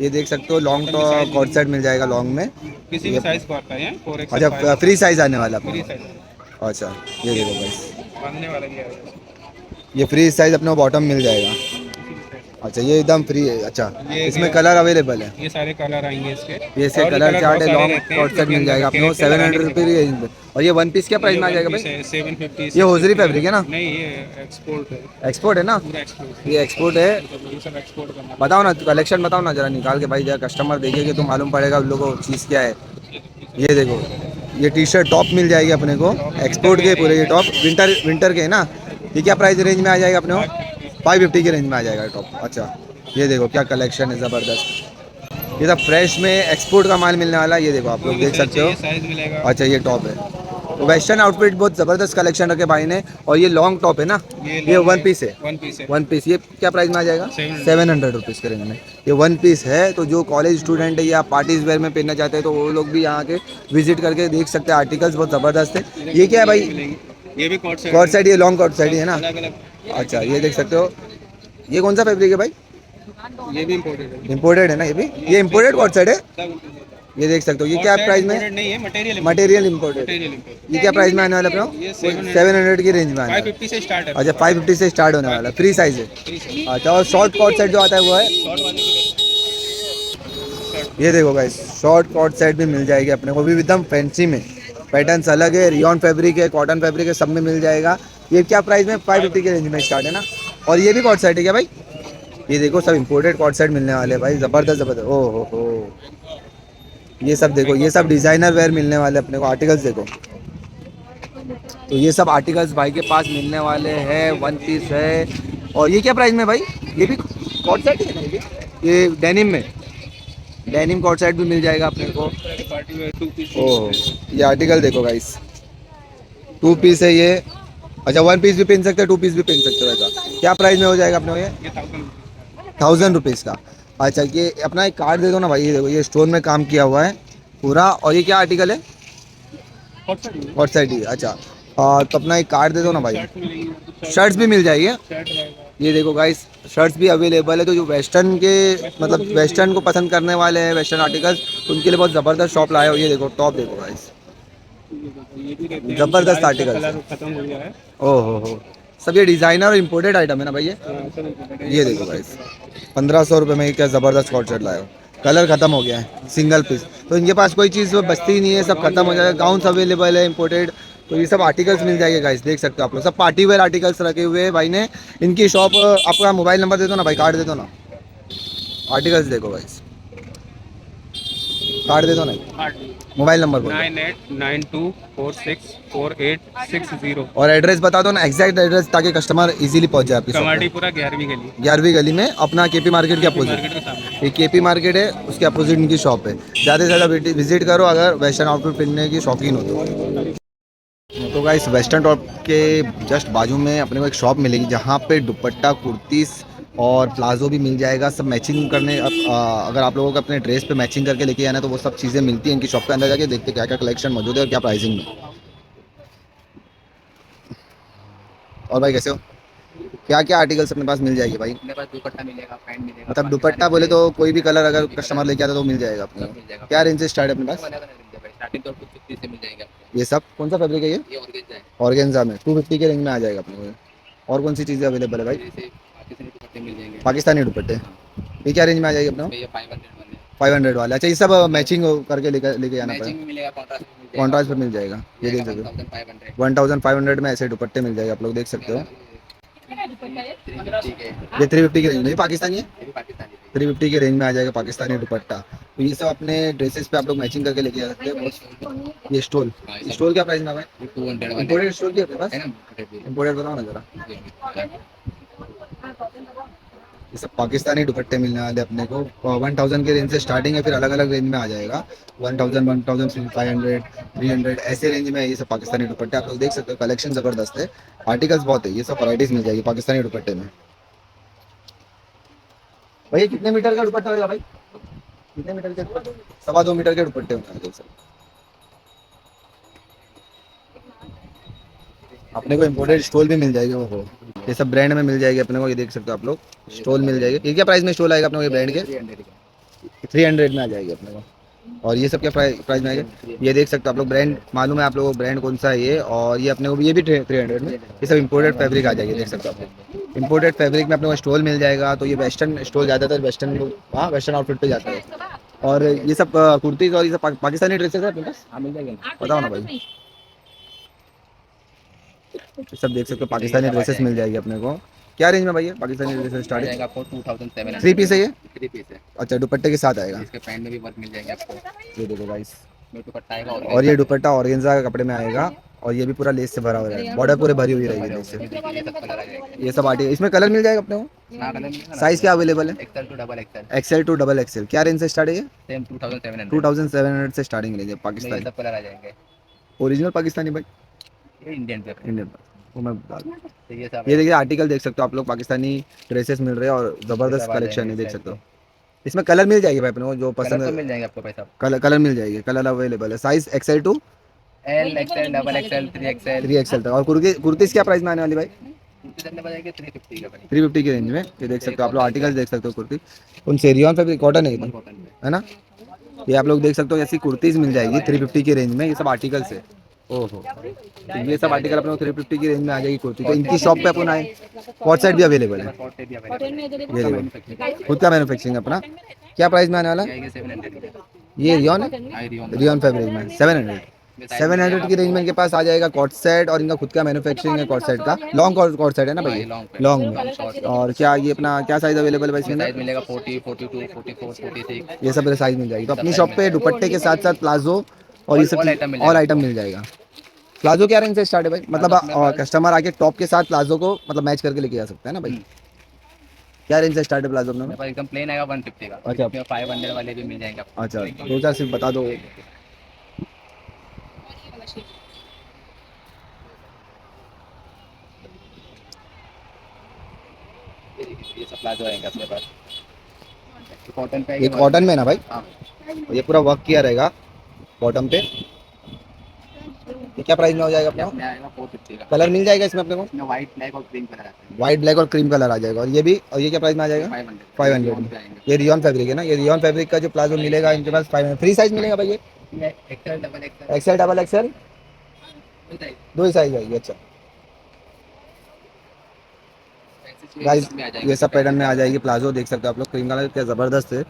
ये देख सकते हो लॉन्ग कॉर्ड सेट मिल जाएगा लॉन्ग में। किसी भी साइज का आता है 4XL। अच्छा, फ्री साइज आने वाला अपने फ्री को। साइज अच्छा, ये देखो भाई, बांधने वाला भी आएगा। ये फ्री साइज अपने को बॉटम मिल जाएगा। अच्छा, ये एकदम फ्री है। अच्छा, ये इसमें कलर अवेलेबल है? ये सारे कलर आएंगे इसके। ये इसके और भी कलर चार्ट है, बहुत सारे लॉन्ग रहते हैं, कॉर्ड सेट मिल लेकिन जाएगा अपने को कैरेक्टर लगाने 700 के रुपये की रेंज में। और ये 1 पीस क्या प्राइस में आ जाएगा भाई? 750। ये होजरी फैब्रिक है ना? नहीं, ये एक्सपोर्ट है, एक्सपोर्ट है ना? पूरा एक्सपोर्ट। ये एक्सपोर्ट है। ये सब एक्सपोर्ट करना। बताओ ना, कलेक्शन बताओ ना जरा निकाल के भाई, जरा कस्टमर देखेंगे तो मालूम पड़ेगा उन लोगों को चीज़ क्या है। ये देखो, ये टी शर्ट टॉप मिल जाएगी अपने को, एक्सपोर्ट के पूरे। ये टॉप विंटर के है ना? ये क्या प्राइस रेंज में आ जाएगा अपने को? 550 के रेंज में आ जाएगा टॉप। अच्छा, ये देखो क्या कलेक्शन है ज़बरदस्त। ये सब फ्रेश में एक्सपोर्ट का माल मिलने वाला है। ये देखो आप लोग देख सकते हो। साइज मिलेगा। अच्छा, ये टॉप है। तो वेस्टर्न आउटफिट बहुत ज़बरदस्त कलेक्शन रखे भाई ने। और ये लॉन्ग टॉप है ना? ये 1 पीस है? 1 पीस है। 1 पीस। ये क्या प्राइस में आ जाएगा? 700 रुपीज़ के रेंज में ये 1 पीस है। तो जो कॉलेज स्टूडेंट है या पार्टीज वेयर में पहनना चाहते हैं तो वो लोग भी यहाँ के विजिट करके देख सकते हैं। आर्टिकल्स बहुत ज़बरदस्त है। ये क्या है भाई? ये भी कॉर्ड सेट। कॉर्ड सेट, ये लॉन्ग कॉर्ड सेट ही है ना? अलग अलग। अच्छा, ये देख सकते हो। ये कौन सा फैब्रिक है भाई? ये भी इम्पोर्टेड है। इम्पोर्टेड है ना? ये भी ये इम्पोर्टेड कॉर्ड सेट है? ये देख सकते हो। ये क्या प्राइस में? नहीं है, मटेरियल मटेरियल इम्पोर्टेड। ये क्या प्राइस में आने वाला अपना? ये 700 की रेंज में आने वाला। 550 से स्टार्ट है। अच्छा, 550 से स्टार्ट होने वाला, फ्री साइज है। अच्छा, और शॉर्ट कॉर्ड सेट जो आता है वो है? शॉर्ट वाले ये देखो गाइस, शॉर्ट कॉर्ड सेट भी मिल जाएगी अपने को भी एकदम फैंसी में। पैटर्न्स अलग है, रियॉन फैब्रिक है, कॉटन फैब्रिक है, सब में मिल जाएगा। ये क्या प्राइस में? 550 के रेंज में स्टार्ट है ना? और ये भी कॉर्ड सेट है क्या भाई? ये देखो सब इंपोर्टेड कॉर्ड सेट मिलने वाले हैं भाई, ज़बरदस्त ज़बरदस्त। ओह हो, ये सब देखो, ये सब डिज़ाइनर वेयर मिलने वाले अपने को। आर्टिकल्स देखो, तो ये सब आर्टिकल्स भाई के पास मिलने वाले हैं। 1 पीस है। और ये क्या प्राइस में भाई? ये भी कॉर्ड सेट है ना? ये डेनिम में, डेनिम कॉर्ड सेट भी मिल जाएगा अपने को। Party wear 2 piece. ओह, ये आर्टिकल देखो गाइस, 2 पीस है ये। अच्छा, 1 पीस भी पहन सकते हैं, 2 पीस भी पहन सकते हो। ऐसा क्या प्राइस में हो जाएगा अपने को? ये 1000 रुपीज़ का। अच्छा, ये अपना एक कार्ड दे दो ना भाई। ये देखो, ये स्टोन में काम किया हुआ है पूरा। और ये क्या आर्टिकल है? कॉर्ड सेट ही। अच्छा, तो अपना एक कार्ड दे दो ना भाई। शर्ट्स भी मिल जाएगी? ये देखो गाइस, शर्ट्स भी अवेलेबल है। तो जो वेस्टर्न के मतलब वेस्टर्न को पसंद करने वाले हैं, वेस्टर्न आर्टिकल्स, तो उनके लिए बहुत ज़बरदस्त शॉप लाए हो। ये देखो टॉप देखो गाइस, जबरदस्त आर्टिकल खत्म हो गया है। ओह हो, सब ये डिज़ाइनर और इम्पोर्टेड आइटम है ना भाई? ये देखो गाइस, 1500 रुपये में क्या ज़बरदस्त कॉर्ड सेट लाए हो। कलर ख़त्म हो गया है, सिंगल पीस। तो इनके पास कोई चीज़ बचती ही नहीं है, सब खत्म हो जाएगा। गाउन्स अवेलेबल है इम्पोर्टेड। तो ये सब आर्टिकल्स मिल जाएंगे गाइस, देख सकते हो आप लोग। सब पार्टी वेयर आर्टिकल्स रखे हुए हैं भाई ने। इनकी शॉप, आपका मोबाइल नंबर दे दो ना भाई, कार्ड दे दो ना। आर्टिकल्स देखो गाइस, कार्ड दे दो ना, मोबाइल नंबर बोलो। 9892464860। और एड्रेस बता दो ना, एग्जैक्ट एड्रेस, ताकि कस्टमर इजीली पहुंच जाए आपकी शॉप पे। कमाटीपुरा 11वीं गली। 11वीं गली में अपना केपी मार्केट के मार्केट अपोजिट। के सामने। ये केपी मार्केट है, उसके अपोजिट इनकी शॉप है। ज़्यादा से ज़्यादा विजिट करो अगर वेस्टर्न आउटफिट पहनने की शौकीन हो तो गाइस, वेस्टर्न टॉप के जस्ट बाजू में अपने को एक शॉप मिलेगी जहाँ पे दुपट्टा, कुर्तीस और प्लाजो भी मिल जाएगा। सब मैचिंग करने, अगर आप लोगों को अपने ड्रेस पे मैचिंग करके लेके आना है तो वो सब चीज़ें मिलती हैं इनकी शॉप के अंदर। जाके देखते क्या क्या कलेक्शन मौजूद है और क्या प्राइसिंग में। और भाई कैसे हो? क्या क्या आर्टिकल्स अपने पास मिल जाएगी भाई? अपने पास दुपट्टा मिलेगा, पैंट मिलेगा, मतलब दुपट्टा पाकिस्तानी बोले तो ड्रेस, कोई भी कलर अगर कोई भी कस्टमर कलर लेके आता है तो मिल जाएगा अपने सब को? मिल जाएगा क्या अपने रेंज से स्टार्ट है अपने पास। पास? अलग अलग रेंज है भाई, स्टार्टिंग तो 250 से मिल जाएंगे आपको। ये सब कौन सा फैब्रिक है ये? ये ऑर्गेन्जा है। ऑर्गेन्जा में 250 के रेंज में आ जाएगा अपने को। और कौन सी चीज़ें अवेलेबल है भाई? फिर जैसे पाकिस्तानी दुपट्टे मिल जाएंगे। पाकिस्तानी दुपट्टे, हाँ, ये क्या रेंज में आ जाएगी अपने इसमें को? ये 500 वाले 500 वाला, अच्छा ये सब मैचिंग करके लेकर लेके जाना मैचिंग पड़ेगा? में मिलेगा, कॉन्ट्रास्ट में मिल जाएगा कॉन्ट्रास्ट पे आपको। मिल जाएगा, ये जाएगा देख सकते हो। 1500। 1500 में ऐसे दुपट्टे मिल जाएगा, आप लोग देख इसमें सकते हो। अलग अलग 350 के, ये 350 की रेंज में, ये पाकिस्तानी है। ये भी पाकिस्तानी है। 350 की रेंज में आ जाएगा पाकिस्तानी दुपट्टा। तो ये सब अपने ड्रेसेस पे आप लोग मैचिंग करके लेके जा सकते हैं। ये स्टोल, हाँ, ये सब स्टोल क्या प्राइस में है भाई? ये 200 वाले इम्पोर्टेड स्टोल की अपने पास? है ना, ये इम्पोर्टेड बताओ ना जरा। भी। ये सब पाकिस्तानी दुपट्टे मिलने वाले अपने को 1000 के रेंज से स्टार्टिंग है, फिर अलग अलग रेंज में आ जाएगा। 1000, 1500, 300 ऐसे रेंज में ये सब पाकिस्तानी दुपट्टे आप लोग देख सकते हो। कलेक्शन ज़बरदस्त है, आर्टिकल्स बहुत है, ये सब वैराइटीज़ मिल जाएगी पाकिस्तानी दुपट्टे में। भैया कितने मीटर का दुपट्टा होगा भाई? कितने मीटर के? 2.25 मीटर के दुपट्टे होंगे देख सकते हो। अपने को इम्पोर्टेड स्टोल भी मिल जाएगी वो, ये सब ब्रांड में मिल जाएगी अपने को, ये देख सकते हो आप लोग। स्टोल मिल जाएगी, ये क्या प्राइस में स्टोल आएगा अपने को ये ब्रांड के? 300 300 में आ जाएगी अपने को। और ये सब क्या प्राइस में आएगा? ये देख सकते हो आप लोग, ब्रांड मालूम है आप लोगों को ब्रांड कौन सा है ये। और ये अपने को ये भी 300 में, ये सब इम्पोर्टेड फैब्रिक आ जाएगी, देख सकते हो आप लोग। इम्पोर्टेड फैब्रिक में अपने को स्टोल मिल जाएगा। तो ये वेस्टर्न स्टोल ज़्यादातर वेस्टर्न लोग, हाँ वेस्टर्न आउटफिट पे जाता है। और ये सब कुर्तीज और ये सब पाकिस्तानी ड्रेसेस है अपने पास? हाँ, मिल जाएगा ना। बताओ ना भाई। ये सब देख सकते हो, पाकिस्तानी ड्रेसेस मिल जाएगी अपने को। क्या रेंज में भैया पाकिस्तानी ड्रेसेस आ स्टार्ट है? जाएगा आपको 2700। 3 पीस है ये? 3 पीस है। अच्छा, दुपट्टे के साथ आएगा। इसके पैंट में भी वर्क मिल जाएंगे आपको। ये देखो गाइस, इसमें दुपट्टा आएगा और ये दुपट्टा ऑर्गेन्जा के कपड़े में आएगा। और ये भी पूरा लेस से भरा हुआ है, बॉर्डर पूरे भरी हुई रहेगी लेस से। ये सब कलर आ जाएंगे। ये सब आर्टिकल, इसमें कलर मिल जाएगा अपने को? हाँ, कलर मिलेगा ना। साइज क्या अवेलेबल है? XL to double XL, XL to double XL. क्या रेंज से स्टार्ट है ये? सेम 2700। 2700 से स्टार्टिंग रेंज है ये पाकिस्तानी। सब कलर आ जाएंगे। ओरिजिनल पाकिस्तानी भाई, ये इंडियन पे। इंडियन। वो मैं तो ये सब ये देखिए आर्टिकल देख सकते हो आप लोग, पाकिस्तानी ड्रेसेस मिल रहे हैं और ज़बरदस्त सब आ कलेक्शन है, जाएंगे देख इस सकते हो। टाइप इसमें कलर मिल जाएगी भाई अपने को जो कलर पसंद तो है। मिल जाएंगे आपको पैसा। कलर मिल जाएगी, कलर अवेलेबल है। Size XL to L XL, double XL, 3 XL. 3 XL तक। और कुर्तीस क्या प्राइस में आने वाली भाई? कितने बजाएंगे? 350 का भाई। 350 की रेंज में, ये देख सकते हो आप लोग, आर्टिकल्स देख सकते हो। कुर्ती उन से रियॉन फैब्रिक, कॉटन है एकदम, कॉटन पे। है ना? ये आप लोग देख सकते हो, ऐसी कुर्तीज मिल जाएगी 350 की रेंज में। ये सब आर्टिकल्स है। ओहो, तो ये सब आर्टिकल अपने को 350 की रेंज में आ जाएगी कुर्ती। तो इनकी शॉप पे अपन आए, कॉट सेट भी अवेलेबल है। शॉर्ट पे भी अवेलेबल है। ये देखो, खुद का मैन्युफैक्चरिंग अपना। क्या प्राइस में आने वाला है? जाएंगे 700 का। ये रियॉन है, आयरियन रियॉन फैब्रिक में 700। 700 की रेंज में इनके पास आ जाएगा कॉट सेट, और इनका खुद का मैन्युफैक्चरिंग है कॉट सेट का। लॉन्ग कॉट सेट है ना भाई, लॉन्ग में। और क्या ये अपना क्या साइज अवेलेबल है भाई इसमें? साइज मिलेगा 40, 42, 44, 46। ये सब साइज मिल जाएगी। तो अपनी शॉप पे दुपट्टे के साथ साथ प्लाजो और ये सब all item मिल ऑल जाएगा आइटम मिल जाएगा। प्लाजो क्या रेंज से स्टार्ट है भाई? मतलब कस्टमर आके टॉप के साथ प्लाजो को मतलब मैच करके लेके जा सकता है ना भाई? क्या रेंज से स्टार्ट है प्लाजो अपने? मेरे पास एकदम प्लेन आएगा 150 का। अच्छा। इसमें 500 वाले भी मिल जाएंगे आपको। अच्छा, दो चार सिर्फ बता दो। ये सब प्लाजो आएंगे अपने पास। कॉटन पे ये कॉटन में ना भाई? हाँ, ये पूरा वर्क किया रहेगा बॉटम पे। ये क्या प्राइस में हो जाएगा अपने को? अपने आएगा 450 का। कलर मिल जाएगा इसमें अपने को? इसमें व्हाइट, ब्लैक और क्रीम कलर आता है। व्हाइट, ब्लैक और क्रीम कलर आ जाएगा। और ये भी, और ये क्या प्राइस में आ जाएगा? 500 में। पे आएंगे। ये रियॉन फैब्रिक है ना, ये रियॉन फैब्रिक का जो प्लाजो मिलेगा इनके पास 500। फ्री साइज मिलेगा भाई ये? XL, double XL. XL double XL दो ही साइज आएगी। अच्छा गाइस, ये सब पैटर्न में आ जाएगी प्लाजो, देख सकते हो आप लोग। क्रीम कलर क्या ज़बरदस्त है,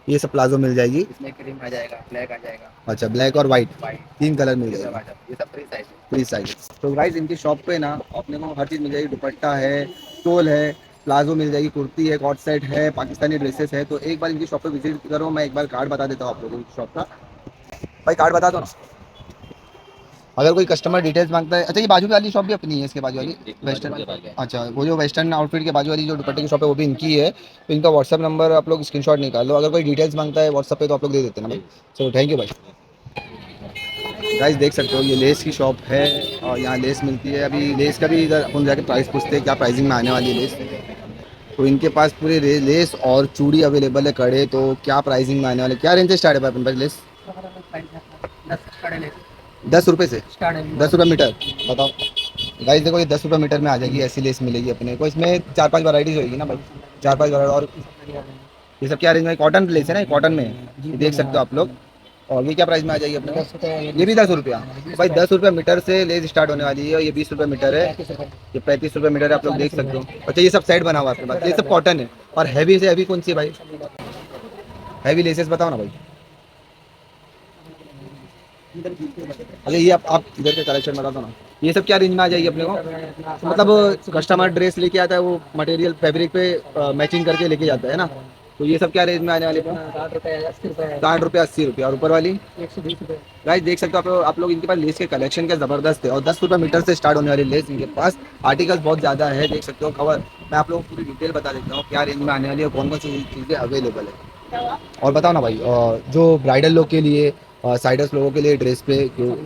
ये सब प्लाजो मिल जाएगी। इसमें क्रीम आ जाएगा, ब्लैक आ जाएगा, अच्छा, ब्लैक और वाइट व्हाइट, 3 कलर मिल ये सब जाएगा। आ जाएगा। ये सब फ्री साइज है। Free size. तो गाइस इनकी शॉप पे ना अपने को हर चीज़ मिल जाएगी। दुपट्टा है, स्टोल है, प्लाजो मिल जाएगी, कुर्ती है, कॉट सेट है, पाकिस्तानी ड्रेसेस है। तो एक बार इनकी शॉप पे विजिट करो। मैं एक बार कार्ड बता देता हूँ आप लोगों की शॉप का। भाई कार्ड बता दो ना, अगर कोई कस्टमर डिटेल्स मांगता है। अच्छा, ये बाजू वाली शॉप भी अपनी है, इसके बाजू वाली वेस्टर्न। अच्छा, वो जो वेस्टर्न आउटफिट के बाजू वाली जो दुपट्टे की शॉप है वो भी इनकी है। तो इनका व्हाट्सअप नंबर आप लोग स्क्रीनशॉट निकाल लो। अगर कोई डिटेल्स मांगता है व्हाट्सअप पे तो आप लोग दे देते हैं ना भाई। चलो थैंक यू भाई। गाइस देख सकते हो, ये लेस की शॉप है और यहाँ लेस मिलती है। अभी लेस का भी इधर अपन जाके प्राइस पूछते हैं क्या प्राइसिंग में आने वाली है लेस। तो इनके पास पूरे लेस और चूड़ी अवेलेबल है, कड़े। तो क्या प्राइसिंग में आने वाले, क्या रेंज से स्टार्ट है भाई अपन पास लेस? 10 रुपये से, 10 रुपये मीटर। बताओ गाइस देखो ये 10 रुपये मीटर में आ जाएगी, ऐसी लेस मिलेगी अपने को। इसमें 4-5 वैरायटीज होगी ना भाई, 4-5 वैरायटी। और ये सब क्या रेंज में, कॉटन लेस है ना, कॉटन में ये देख सकते हो आप लोग। और ये क्या प्राइस में आ जाएगी अपने को? ये भी 10 रुपया। भाई 10 रुपये मीटर से लेस स्टार्ट होने वाली है। और ये 20 रुपये मीटर है, ये 35 रुपये मीटर है, आप लोग देख सकते हो। अच्छा ये सब सेट बना हुआ है आपके पास, ये सब कॉटन है। और हैवी से हैवी कौन सी है भाई? हैवी लेसेस बताओ ना भाई। अरे ये आप इधर के कलेक्शन बता दो ना, ये सब क्या रेंज में आ जाएगी अपने को? तो मतलब कस्टमर ड्रेस लेके आता है, वो मटेरियल फैब्रिक पे मैचिंग करके लेके जाता है ना, तो ये सब क्या रेंज में आने वाले? 60 रुपये 80 रुपये। और ऊपर वाली 120 रुपये। गाइस देख सकते हो आप लोग, इनके पास लेस के कलेक्शन क्या ज़बरदस्त है। और 10 रुपये मीटर से स्टार्ट होने वाली लेस इनके पास। आर्टिकल्स बहुत ज़्यादा है, देख सकते हो कवर। मैं आप लोगों को पूरी डिटेल बता देता हूँ क्या रेंज में आने वाली है, कौन कौन सी चीज़ें अवेलेबल है। और बताओ ना भाई, जो ब्राइडल लोग के लिए, साइडर्स लोगों के लिए ड्रेस पे जो,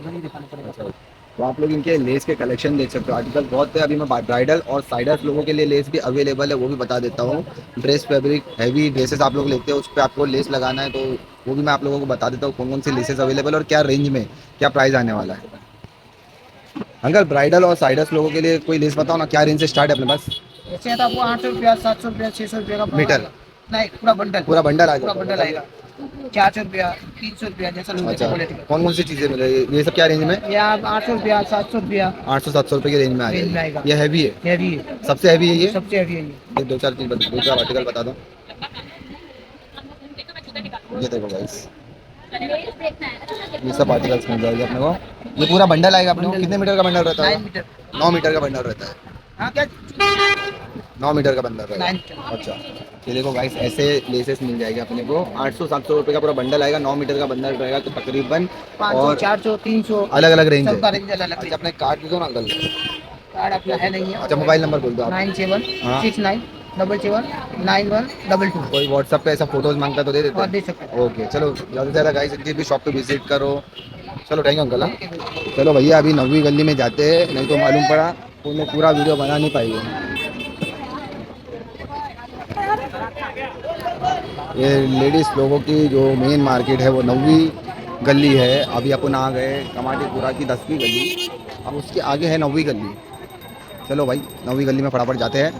तो आप लोग इनके लेस के कलेक्शन देख सकते हो। आर्टिकल बहुत है। अभी मैं ब्राइडल और साइडर्स लोगों के लिए लेस भी अवेलेबल है, वो भी बता देता हूँ। ड्रेस फैब्रिक हैवी ड्रेसेस आप लोग लेते हो, उस पर आपको लेस लगाना है, तो वो भी मैं आप लोगों को बता देता हूँ कौन कौन सी लेसेस अवेलेबल और क्या रेंज में, क्या प्राइस आने वाला है। अंकल ब्राइडल और साइडर्स लोगों के लिए कोई लेस बताओ ना, क्या रेंज से स्टार्ट है अपने पास? ऐसे तो आपको 800 रुपया, 700 रुपया, 600 रुपया का मीटर? नहीं, पूरा बंडल। पूरा बंडल आ पूरा जाएगा? बंडल आएगा। 400 रुपया, 300 रुपया, जैसा लोगे अच्छा, क्वालिटी का। कौन कौन सी चीज़ें मिल रही है? ये सब क्या रेंज में? ये आप 800 रुपया, 700 रुपया 800-700 रुपये की रेंज में आ रेंज में जाएगी। आएगा। ये हैवी है, हैवी है, सबसे हैवी है ये। सबसे हैवी है ये। ये दो चार आर्टिकल बता दो। ये देखो गाइस, ये सब आर्टिकल्स मिल जाएगी अपने को। ये पूरा बंडल आएगा अपने को। कितने मीटर का बंडल रहता 9 है? मीटर। 9 मीटर का बंडल रहता है। हाँ क्या? 9 मीटर का बंडल 9 रहेगा। मीटर। अच्छा, ये देखो गाइस, ऐसे लेसेस मिल जाएगी अपने को। 800-700 रुपये का पूरा बंडल आएगा, 9 मीटर का बंडल रहेगा, तो तकरीबन 500, और 400, 300 अलग अलग रेंज सबका है। रेंज अलग अच्छा अलग। अपने कार्ड दे दो ना अंकल। कार्ड अपना है नहीं है। अच्छा मोबाइल नंबर बोल दो आप। 9769777122। कोई व्हाट्सएप पे ऐसा फोटोज मांगता तो दे देते और हैं? दे सकते हैं। ओके चलो, ज़्यादा से ज़्यादा गाइस इनकी भी शॉप पे विजिट करो। चलो थैंक यू अंकल। हाँ चलो भैया, अभी 9वीं गली में जाते हैं, नहीं तो मालूम पड़ा तो मैं पूरा वीडियो बना नहीं पाएंगे। ये लेडीज़ लोगों की जो मेन मार्केट है वो 9वीं गली है। अभी अपन आ गए कमाटीपुरा की 10वीं गली, अब उसके आगे है 9वीं गली। चलो भाई 9वीं गली में फटाफट जाते हैं।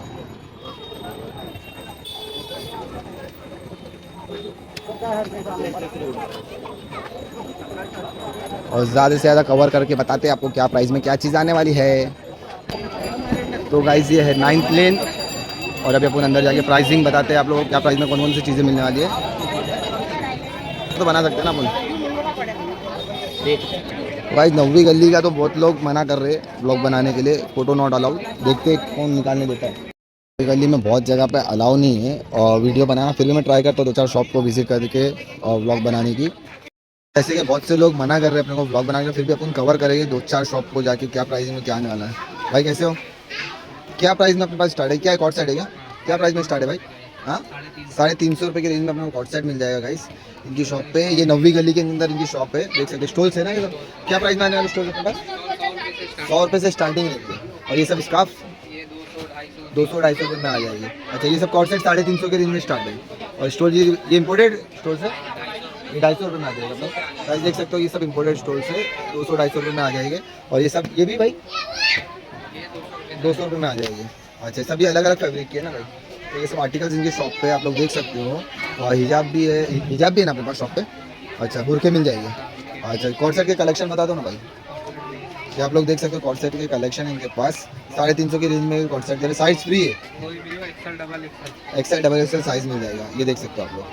और ज़्यादा से ज़्यादा कवर करके बताते हैं आपको क्या प्राइस में क्या चीज़ आने वाली है। तो गाइस ये है 9th लेन, और अभी अपन अंदर जाके प्राइसिंग बताते हैं आप लोगों को, क्या प्राइस में कौन कौन सी चीज़ें मिलने वाली है। तो बना सकते हैं ना अपन। गाइस 9वीं गली का तो बहुत लोग मना कर रहे हैं ब्लॉग बनाने के लिए, फ़ोटो नॉट अलाउड। देखते हैं कौन निकालने देता है। गली में बहुत जगह पे अलाउ नहीं है और वीडियो बनाना, फिर भी मैं ट्राई करता हूँ 2-4 शॉप को विजिट करके और व्लॉग बनाने की। जैसे कि बहुत से लोग मना कर रहे हैं अपने को व्लॉग बनाने के, फिर भी अपन कवर करेंगे 2-4 शॉप को जाके क्या प्राइस में क्या आने वाला है। भाई कैसे हो? क्या प्राइस में अपने पास स्टार्ट है? क्या एक कॉर्ड सेट है क्या प्राइस में स्टार्ट है भाई? हाँ 350 रुपये के रेंज में अपने को कॉर्ड सेट मिल जाएगा गाइस इनकी शॉप पे। ये 9वीं गली के अंदर इनकी शॉप है, देख सकते स्टॉल्स है ना ये सब। क्या प्राइस में आने वाले स्टॉल अपने पास? 100 रुपये से स्टार्टिंग रहती है। और ये सब स्कार्फ 200-250 रुपये में आ जाएगी। अच्छा ये सब कॉर्ड सेट 350 के रेंज में स्टार्ट है। और स्टोर ये इम्पोर्टेड स्टोर से ये 250 रुपये में आ जाएगा। मतलब प्राइस देख सकते हो, ये सब इम्पोर्टेड स्टोर से 200-250 रुपये में आ जाएंगे। और ये सब, ये भी भाई 200 रुपये में आ जाएगी। अच्छा सभी अलग अलग फैब्रिक की है ना भाई। तो ये सब आर्टिकल्स इनकी शॉप पे आप लोग देख सकते हो। और हिजाब भी है, हिजाब भी है ना अपने पास शॉप पे? अच्छा बुरके मिल जाएंगे। अच्छा कॉर्ड सेट के कलेक्शन बता दो ना भाई। ये आप लोग देख सकते हो कॉर्ड सेट के कलेक्शन है इनके पास। 350 की रेंज में कॉर्ड सेट दे रहे। साइज फ्री है, XL साइज मिल जाएगा। ये देख सकते हो आप लोग,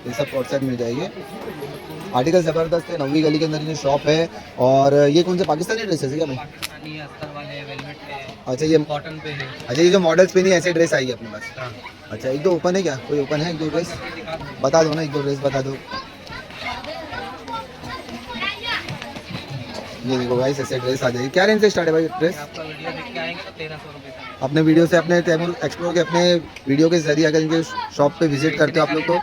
ये सब कॉर्ड सेट मिल जाएंगे। आर्टिकल ज़बरदस्त है। 9वीं गली के अंदर ये शॉप है। और ये कौन से पाकिस्तानी ड्रेसेस है क्या भाई? अच्छा ये कॉटन पे है। अच्छा ये जो मॉडल्स पे नहीं ऐसे ड्रेस आई है अपने पास? अच्छा एक दो ओपन है क्या? कोई ओपन है? एक दो ड्रेस बता दो ना, एक दो ड्रेस बता दो। ये देखो गाइस ऐसे ड्रेस आ जाएगी। क्या रेंज से स्टार्ट है भाई ड्रेस? आपका वीडियो देख के आएंगे 1300 रुपये का। अपने वीडियो से, अपने तैमूर एक्सप्लोर के अपने वीडियो के जरिए अगर इनके शॉप पे विजिट करते हो आप लोग तो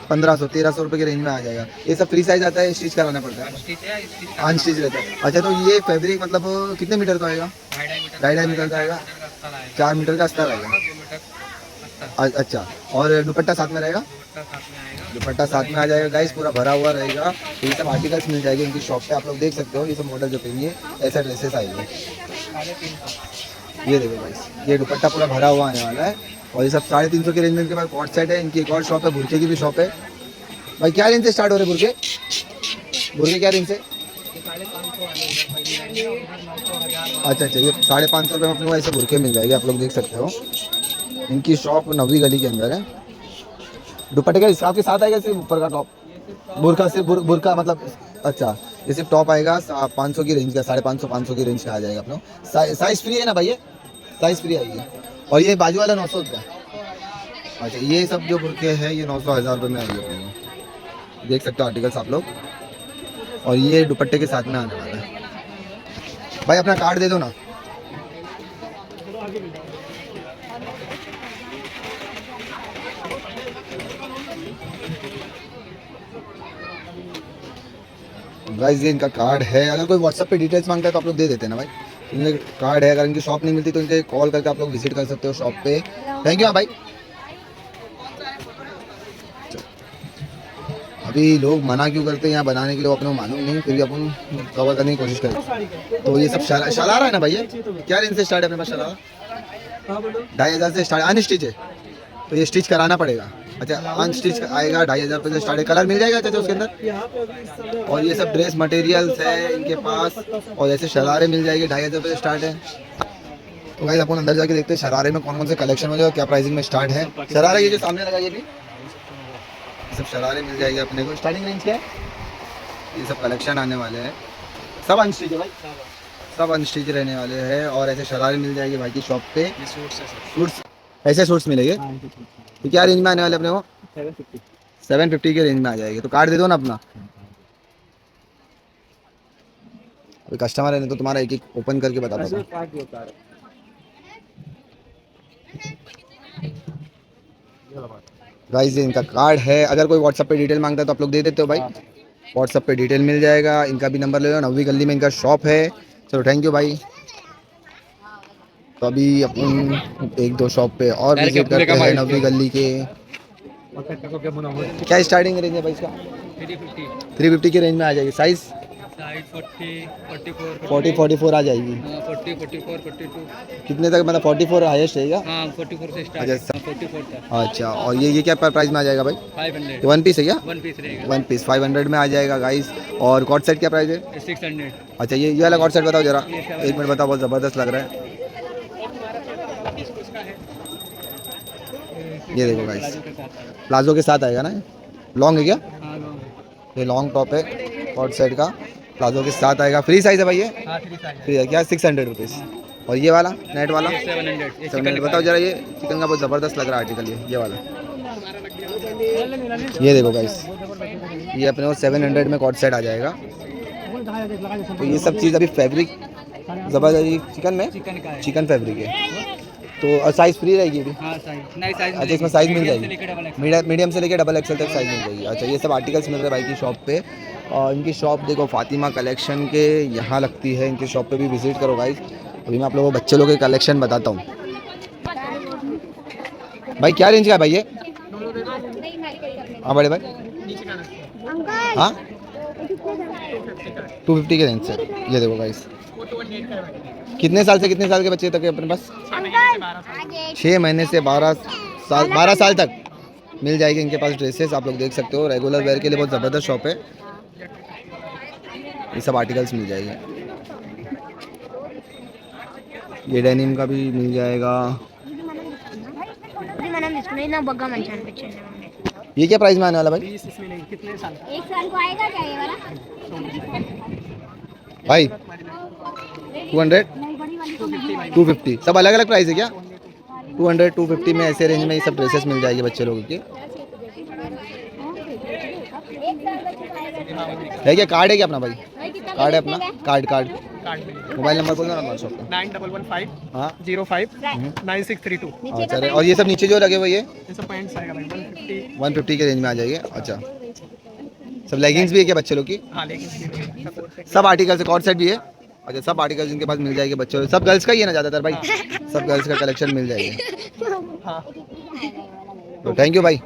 1500-1300 रुपये के रेंज में आ जाएगा। ये सब फ्री साइज आता है, स्टिच कराना पड़ता है? अनस्टिच रहता है। अच्छा तो ये फैब्रिक मतलब कितने मीटर का आएगा? 2.5 मीटर का आएगा। 4 मीटर का अस्तर आएगा। अच्छा और दुपट्टा साथ में रहेगा? दुपट्टा साथ में आ जाएगा गाइस, पूरा भरा हुआ रहेगा। तो ये सब आर्टिकल्स मिल जाएंगे इनकी शॉप पे, आप लोग देख सकते हो। ये सब मॉडल जो चाहिए ऐसा ड्रेसेस आएंगे ये देखो भाई, ये दुपट्टा पूरा भरा हुआ आने वाला है। और ये सब 350 के रेंज में इनके पास कॉट सेट है। इनकी एक और शॉप है, बुरके की भी शॉप है। भाई क्या रेंज से स्टार्ट हो रहे बुरके? बुरके क्या रेंज से? अच्छा, ये 550 रुपये में अपने को ऐसे बुरके मिल जाएंगे, आप लोग देख सकते हो। इनकी शॉप नवी गली के अंदर है। दुपट्टे का हिसाब के साथ आएगा, सिर्फ ऊपर का टॉप बुरका, सिर्फ बुरका मतलब, अच्छा ये सिर्फ टॉप आएगा 500 की रेंज का, 550 की रेंज का आ जाएगा अपना। साइज फ्री है ना भैया? साइज फ्री आएगी। और ये बाजू वाला 900 रुपये। अच्छा, ये सब जो बुरके हैं ये 900 1000 रुपये में आएगी अपने को, देख सकते हो आर्टिकल्स आप लोग। और ये दुपट्टे के साथ में आने वाला है। भाई अपना कार्ड दे दो ना। गाइस ये इनका कार्ड है, अगर कोई व्हाट्सएप पे डिटेल्स मांगता है तो आप लोग दे देते हैं ना भाई। इनके कार्ड है, अगर इनकी शॉप नहीं मिलती तो इनके कॉल करके आप लोग विजिट कर सकते हो शॉप पे। थैंक यू भाई। अभी लोग मना क्यों करते हैं यहाँ बनाने के लिए अपने को मालूम नहीं, फिर भी अपन कवर करने की कोशिश करें। तो ये सब शरारा है ना भैया? क्या रेंज से स्टार्ट है अपने पास शरारा? 2500 से स्टार्ट। अनस्टिच है तो ये स्टिच कराना पड़ेगा। अच्छा, अनस्टिच आएगा 2500 रुपये से स्टार्ट है। कलर मिल जाएगा चाचा उसके अंदर? और ये सब ड्रेस मटेरियल्स है इनके पास। और ऐसे शरारे मिल जाएंगे 2500 रुपये से स्टार्ट है। तो भाई अपन अंदर जाके देखते हैं शरारे में कौन कौन से कलेक्शन मिलेगा, क्या प्राइसिंग में स्टार्ट है। शरारा ये जो सामने लगा ये भी सब शरारे मिल जाएंगे अपने को। स्टार्टिंग रेंज क्या है? ये सब कलेक्शन आने वाले हैं, सब अनस्टिच है भाई, सब अनस्टिच रहने वाले हैं। और ऐसे शरारे मिल जाएंगे भाई की शॉप पे। सूट्स, ऐसे सूट्स मिलेंगे। तो क्या रेंज में आने वाले अपने को? 750 के रेंज में आ जाएगी। तो कार्ड दे दो ना अपना। अभी कस्टमर है नहीं तो तुम्हारा एक एक ओपन करके बता दो। गाइस ये इनका कार्ड है, अगर कोई व्हाट्सएप पे डिटेल मांगता है तो आप लोग दे देते हो भाई। व्हाट्सएप पे डिटेल मिल जाएगा। इनका भी नंबर ले लो, नवी गली में इनका शॉप है। चलो थैंक यू भाई। तो अभी अपन एक दो शॉप पे और विजिट करते हैं नवी गली के। क्या स्टार्टिंग रेंज है भाई इसका? 350 की रेंज में आ जाएगी। साइज 40 44 आ जाएगी। 40 44 42 कितने तक मतलब 44 हाईएस्ट रहेगा? हाँ 44 से स्टार्ट। अच्छा 44 तक। अच्छा, और ये क्या प्राइस में आ जाएगा भाई? 500 वन पीस है क्या? वन पीस रहेगा। वन पीस 500 में आ जाएगा गाइस। और कॉट सेट क्या प्राइस है? 600। अच्छा, ये वाला कॉट सेट बताओ जरा, एक मिनट बताओ, बहुत ज़बरदस्त लग रहा है। ये देखो गाइस, प्लाजो के साथ आएगा ना? लॉन्ग है क्या? ये लॉन्ग टॉप है कॉट सेट का, प्लाजो के साथ आएगा। फ्री साइज है भाई ये? फ्री है क्या? 600 रुपीज़। और ये वाला नेट वाला 700 बताओ जरा। ये चिकन का बहुत ज़बरदस्त लग रहा है आर्टिकल, ये वाला। ये देखो गाइस, ये अपने को 700 में कॉट सेट आ जाएगा। तो ये सब चीज़ अभी फैब्रिक ज़बरदस्त चिकन फैब्रिक है। तो साइज फ्री रहेगी अभी? अच्छा, इसमें साइज मिल जाएगी, मीडियम से लेकर डबल एक्सल तक साइज मिल जाएगी। अच्छा, ये सब आर्टिकल्स मिल रहे हैं भाई की शॉप पे। और इनकी शॉप देखो फातिमा कलेक्शन के यहाँ लगती है। इनकी शॉप पे भी विजिट करो गाइस। अभी मैं आप लोगों को बच्चे लोगों के कलेक्शन बताता हूँ। भाई क्या रेंज का है भाई ये? हाँ बड़े भाई, हाँ 250 के रेंज से। ये देखो गाइस, कितने साल से कितने साल के बच्चे तक है अपने पास? 6 महीने से 12 साल तक मिल जाएगी इनके पास ड्रेसेस। आप लोग देख सकते हो, रेगुलर वेयर के लिए बहुत ज़बरदस्त शॉप है। ये सब आर्टिकल्स मिल जाएंगे। ये डेनिम का भी मिल जाएगा। ये क्या प्राइस में आने वाला भाई? 1 साल को आएगा क्या ये वाला? भाई 200 250 सब अलग अलग प्राइस है क्या? 200 250 में ऐसे रेंज में ये सब ड्रेसेस मिल जाएगी बच्चे लोगों के। है क्या? कार्ड है क्या अपना भाई? कार्ड है अपना? कार्ड मोबाइल नंबर बोलना ना हमारे शॉप का। 9115 हाँ 05 9632। अच्छा, और ये सब नीचे जो लगे हुए ये ये सब पैंट्स आएगा भाई 150। 150 के रेंज में आ जाएंगे। अच्छा, सब लेगिंग्स भी है क्या बच्चे लोग की? हाँ लेकिन सब आर्टिकल्स, कॉर्ड सेट भी है। अच्छा, सब आर्टिकल्स इनके पास मिल जाएंगे बच्चों। सब गर्ल्स का ही है ना ज़्यादातर भाई? सब गर्ल्स का कलेक्शन मिल जाएगा। हाँ तो थैंक यू भाई।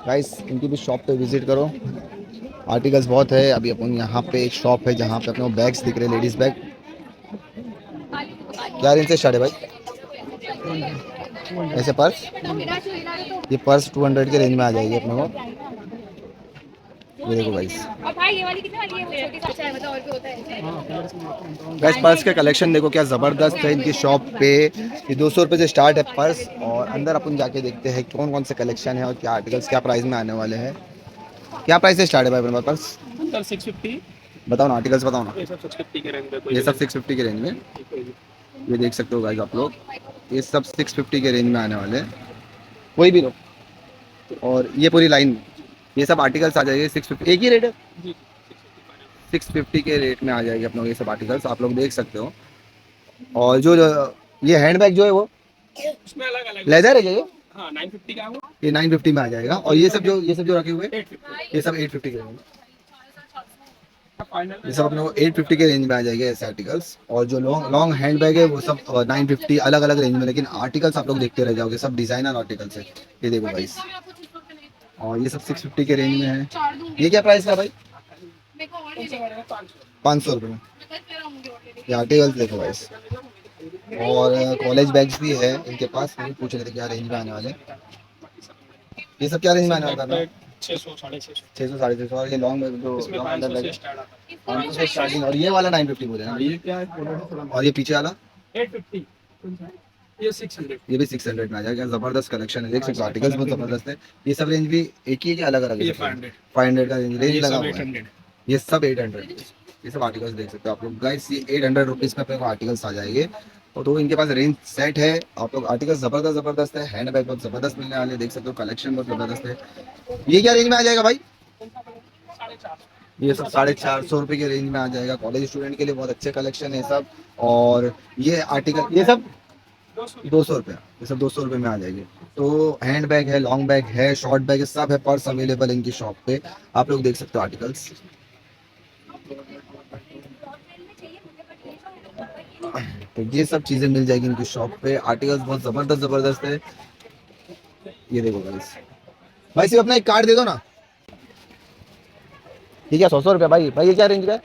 गाइस इनकी भी शॉप पे विजिट करो, आर्टिकल्स बहुत है। अभी अपन यहाँ पे एक शॉप है जहाँ पे अपने को बैग्स दिख रहे हैं, लेडीज़ बैग। क्या रेंज से स्टार्ट है भाई ऐसे पर्स? ये पर्स 200 के रेंज में आ जाएगी अपने को। ये देखो गाइस, और भाई ये वाली कितने वाली है? वो छोटी सा है, मतलब और भी होता है। गाइस पर्स का कलेक्शन देखो क्या ज़बरदस्त है इनकी शॉप पे। ये 200 रुपये से स्टार्ट है पर्स, और अंदर अपन जाके देखते हैं कौन कौन से कलेक्शन है और क्या आर्टिकल्स क्या प्राइस में आने वाले हैं। क्या प्राइस से स्टार्ट है भाई अपने पास पर्स? सर 650 बताओ ना, आर्टिकल्स बताओ ना। ये सब 650 के रेंज में ये सब 650 के रेंज में, ये देख सकते हो गाइस आप लोग, ये सब 650 के रेंज में आने वाले हैं, कोई भी लो। और ये पूरी लाइन, ये सब आर्टिकल्स आ जाएंगे 650, एक ही रेट है, 650 के रेट में आ जाएगी अपने को ये सब आर्टिकल्स, आप लोग देख सकते हो। और जो ये हैंडबैग जो है वो उसमें अलग अलग लेदर है क्या ये? हाँ 950 का है वो, ये 950 में आ जाएगा। और ये सब जो रखे हुए हैं, 850 ये सब 850 के रेंज, फाइनल ये सब अपने को 850 के रेंज में आ जाएंगे ऐसे आर्टिकल्स। और जो लॉन्ग हैंड बैग है वो सब 950 अलग अलग रेंज में, लेकिन आर्टिकल्स आप लोग देखते रह जाओगे, सब डिजाइनर आर्टिकल्स है। ये देखो भाई, और ये सब 650 के रेंज में है। ये क्या प्राइस है भाई? 500 रुपये में ये आर्टिकल्स देखो भाई। और कॉलेज बैग्स भी है इनके पास, नहीं पूछ रहे थे क्या रेंज में आने वाले। ये सब क्या रेंज में आने वाला है? 600 650 600 650। और ये लॉन्ग बैग जो इसमें 500 से स्टार्ट आता है। 500 से स्टार्टिंग, और ये वाला 950 बोले ना। ये क्या है? और ये पीछे वाला 850, ये 600। ये भी 600 में आ जाएगा। जबरदस्त कलेक्शन है, देख सकते हो आर्टिकल्स बहुत जबरदस्त है। ये सब रेंज भी एक ही है कि अलग अलग ये है? 500 500 का रेंज ये लगा सब हुआ है। 800। ये सब 800, ये सब आर्टिकल्स देख सकते हो आप लोग गाइस। ये 800 रुपीज़ में अपने को आर्टिकल्स आ जाएंगे। और तो इनके पास रेंज सेट है, आप लोग आर्टिकल्स जबरदस्त है। हैंड बैग बहुत जबरदस्त मिलने वाले, देख सकते हो कलेक्शन बहुत जबरदस्त है। ये क्या रेंज में आ जाएगा भाई? ये सब 450 रुपये के रेंज में आ जाएगा। कॉलेज स्टूडेंट के लिए बहुत अच्छे कलेक्शन है सब। और ये आर्टिकल ये सब 200 रुपये, ये सब 200 रुपये में आ जाएगी। तो हैंड बैग है, लॉन्ग बैग है, शॉर्ट बैग है, सब है पर्स अवेलेबल इनकी शॉप पे, आप लोग देख सकते हो आर्टिकल्स। तो ये सब चीज़ें मिल जाएगी इनकी शॉप पे। आर्टिकल्स बहुत ज़बरदस्त है। ये देखो गाइस, भाई सिर्फ अपना एक कार्ड दे दो ना। ठीक है 100 रुपये भाई। ये क्या रेंज का है?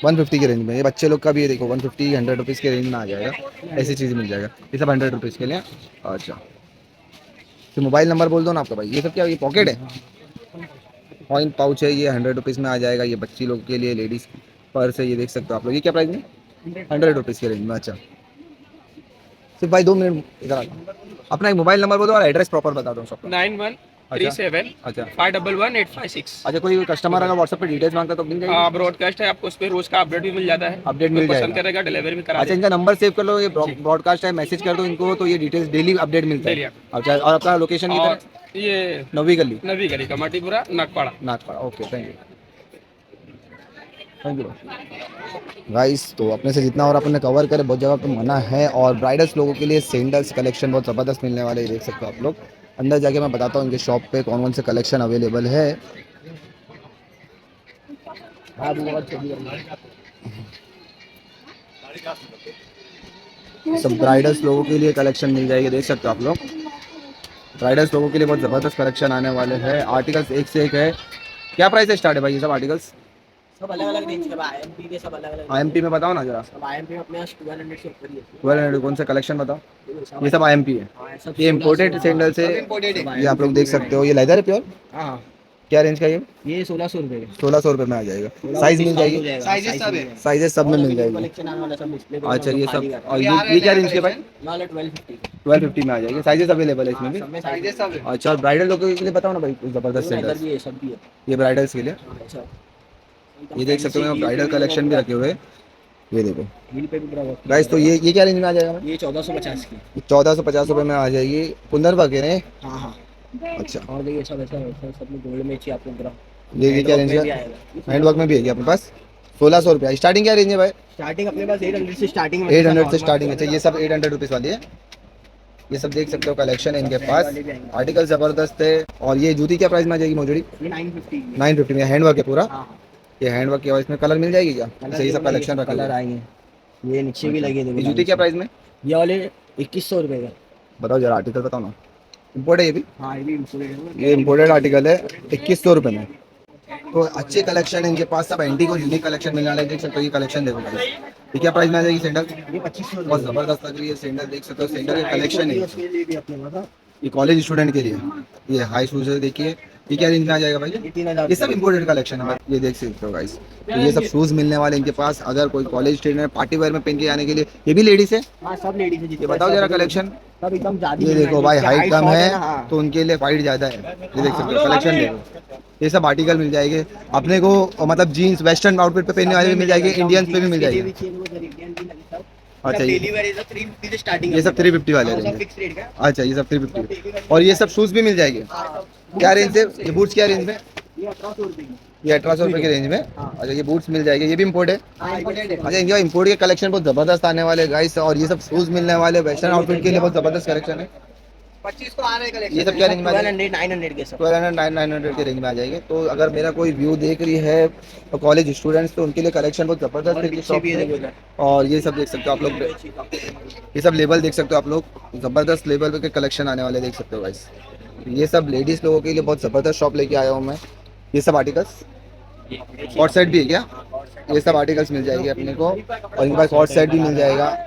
150 के रेंज में। ये बच्चे लोग का भी, ये देखो 150 100 रुपीज़ के रेंज में आ जाएगा, ऐसी चीज़ मिल जाएगा। ये सब 100 रुपीज़ के लिए। अच्छा, तो मोबाइल नंबर बोल दो ना आपका भाई। ये सब क्या, ये पॉकेट है, कॉइन पाउच है, ये 100 रुपीज़ में आ जाएगा। ये बच्ची लोग के लिए लेडीज़ पर्स है, ये देख सकते हो आप लोग। ये क्या प्राइस में? 100 रुपीज़ के रेंज में। अच्छा, सिर्फ भाई 2 मिनट इधर आ, अपना एक मोबाइल नंबर बोलो और एड्रेस प्रॉपर बता दो सबका। 9137 अच्छा 511856। अच्छा, कोई कस्टमर अगर व्हाट्सएप पे डिटेल्स मांगता तो मिल जाएगी? हाँ ब्रॉडकास्ट है, आपको उस पर रोज का अपडेट भी मिल जाता है, अपडेट मिल पसंद जाएगा। करेगा डिलीवरी भी करा अच्छा, इनका नंबर सेव कर लो, ये ब्रॉडकास्ट है, मैसेज कर दो इनको, तो ये डिटेल्स डेली अपडेट मिलता है। अच्छा, और अपना लोकेशन देगा। किधर? और ये नवी गली, नवी गली Kamathipura Nagpada. Nagpada. Okay, thank you guys. तो अपने से जितना और अपन ने कवर करे, बहुत जगह तो मना है। और ब्राइडल्स लोगों के लिए सैंडल्स कलेक्शन बहुत ज़बरदस्त मिलने वाले, ये देख सकते हो आप लोग। अंदर जाके मैं बताता हूँ इनके शॉप पे कौन कौन से कलेक्शन अवेलेबल है। सब ब्राइडल्स लोगों के लिए कलेक्शन मिल जाएगी, देख सकते हो आप लोग। ब्राइडल्स लोगों के लिए बहुत ज़बरदस्त कलेक्शन आने वाले हैं। आर्टिकल्स एक से एक है। क्या प्राइस से स्टार्ट है भाई ये सब आर्टिकल्स? सब अलग अलग रेंज के आईएमपी के सब अलग अलग। आईएमपी में बताओ ना जरा। सब आईएमपी में अपने 1200 से ऊपर ही है। 1200 कौन सा कलेक्शन बताओ? ये सब आईएमपी है, हाँ, सब ये इम्पोर्टेड सैंडल्स है, ये आप लोग देख सकते हो। ये लेदर है प्योर। हाँ, क्या रेंज का ये? 1600 रुपए के 1600 रुपये में आ जाएगा। साइज मिल जाएगी, साइजेस सब में मिल जाएगी। कलेक्शन आने वाला सब डिस्प्ले पे। अच्छा, ये सब। और ये क्या रेंज के भाई? 1250 1250 में आ जाएगी। साइजेस अवेलेबल है इसमें भी। सब में साइजेस सब है। अच्छा, और ब्राइडल लोगों के लिए बताओ ना भाई कुछ ज़बरदस्त इधर सैंडल्स। भी है, सब भी है। ये ब्राइडल्स के लिए, अच्छा, ये देख सकते हो ब्राइडल कलेक्शन भी रखे हुए हैं, ये देखो हील पे भी बराबर। गाइस। तो ये क्या रेंज में आ जाएगा? ये 1450 की। 1450 रुपये में आ जाएगी। कुंदन कह रहे हैं। हाँ हाँ। अच्छा, और देखिए सब ऐसा सब में गोल्ड में चाहिए आपको पूरा। ये क्या रेंज भी है? आएगा। हैंडवर्क में भी है क्या अपने पास? 1600 रुपया स्टार्टिंग। क्या रेंज है भाई? स्टार्टिंग अपने पास 800 से स्टार्टिंग में। 800 से स्टार्टिंग है। ये सब 800 रुपीज़ वाली है। ये सब देख सकते हो कलेक्शन है इनके पास, आर्टिकल ज़बरदस्त है। और ये जूती क्या प्राइस में आ जाएगी मोजड़ी? ये 950 की। 950 में। हैंडवर्क है पूरा। हाँ, ये हैंडवर्क के, और इसमें कलर मिल जाएगी क्या? कलर सही सब कलेक्शन रखा कलर हुआ है। आएंगे। ये नीचे भी लगे ये देखो। जूती क्या प्राइस में? ये वाले 2100 रुपए का। बताओ जरा, आर्टिकल बताओ ना। इम्पोर्ट है ये भी? हाँ, ये भी इंपोर्टेड है। ये इम्पोर्टेड आर्टिकल है, 2100 रुपये में। तो अच्छे कलेक्शन है इनके पास, सब एंटीक और यूनिक कलेक्शन मिलने वाले हैं, देख सकते हो। ये कलेक्शन देखो भाई, ये क्या प्राइस में आ जाएगी सैंडल? ये 2500 बहुत जबरदस्त लग रही है सैंडल, देख सकते हो सैंडल का कलेक्शन है। के लिए भी अपने पास, हाँ। ये कॉलेज स्टूडेंट के लिए ये हाई शूज है, देखिए ये क्या रेंज में आ जाएगा भाई? ये 3000 ये सब इम्पोर्टेड कलेक्शन है, ये देख सकते हो गाइस। तो ये सब शूज मिलने वाले इनके पास, अगर कोई कॉलेज स्टूडेंट पार्टी वेयर में पहन के आने के लिए। ये भी लेडीज है, हाँ सब लेडीज है, ये बताओ जरा कलेक्शन। सब एकदम ज्यादा। ये देखो भाई हाइट कम है हाँ। तो उनके लिए फाइट ज्यादा है, ये देख सकते हो कलेक्शन देखो। ये सब आर्टिकल मिल जाएंगे अपने को, मतलब जीन्स वेस्टर्न आउटफिट पे पहनने वाले भी मिल जाएंगे, इंडियंस पे भी मिल जाएंगे। अच्छा ये सब 350 वाले रहेंगे। अच्छा ये सब 350 और ये सब शूज भी मिल जाएंगे। क्या रेंज से ये बूट्स, क्या रेंज में? ये 1800 रुपए की रेंज में। अच्छा ये बूट्स मिल जाएंगे, ये भी इम्पोर्ट है। अच्छा इनका इम्पोर्ट के कलेक्शन बहुत जबरदस्त आने वाले गाइस, और ये सब शूज मिलने वाले वेस्टर्न आउटफिट के लिए बहुत जबरदस्त कलेक्शन है। 25 को आ रहे कलेक्शन। ये सब क्या रेंज में? 1200 900 के सब। 1200 900 के रेंज में आ जाएंगे। तो अगर मेरा कोई व्यू देख रही है तो कॉलेज स्टूडेंट्स, तो उनके लिए कलेक्शन बहुत जबरदस्त है शॉप पे। और ये सब देख सकते हो आप लोग, ये सब लेबल देख सकते हो आप लोग, जबरदस्त लेबल के कलेक्शन आने वाले देख सकते हो गाइस। ये सब लेडीज लोगों के लिए बहुत जबरदस्त शॉप लेके आया हूँ मैं। ये सब आर्टिकल्स हॉट सेट भी है क्या? ये सब आर्टिकल्स मिल जाएंगे अपने को, और इनके पास हॉट सेट भी मिल जाएगा।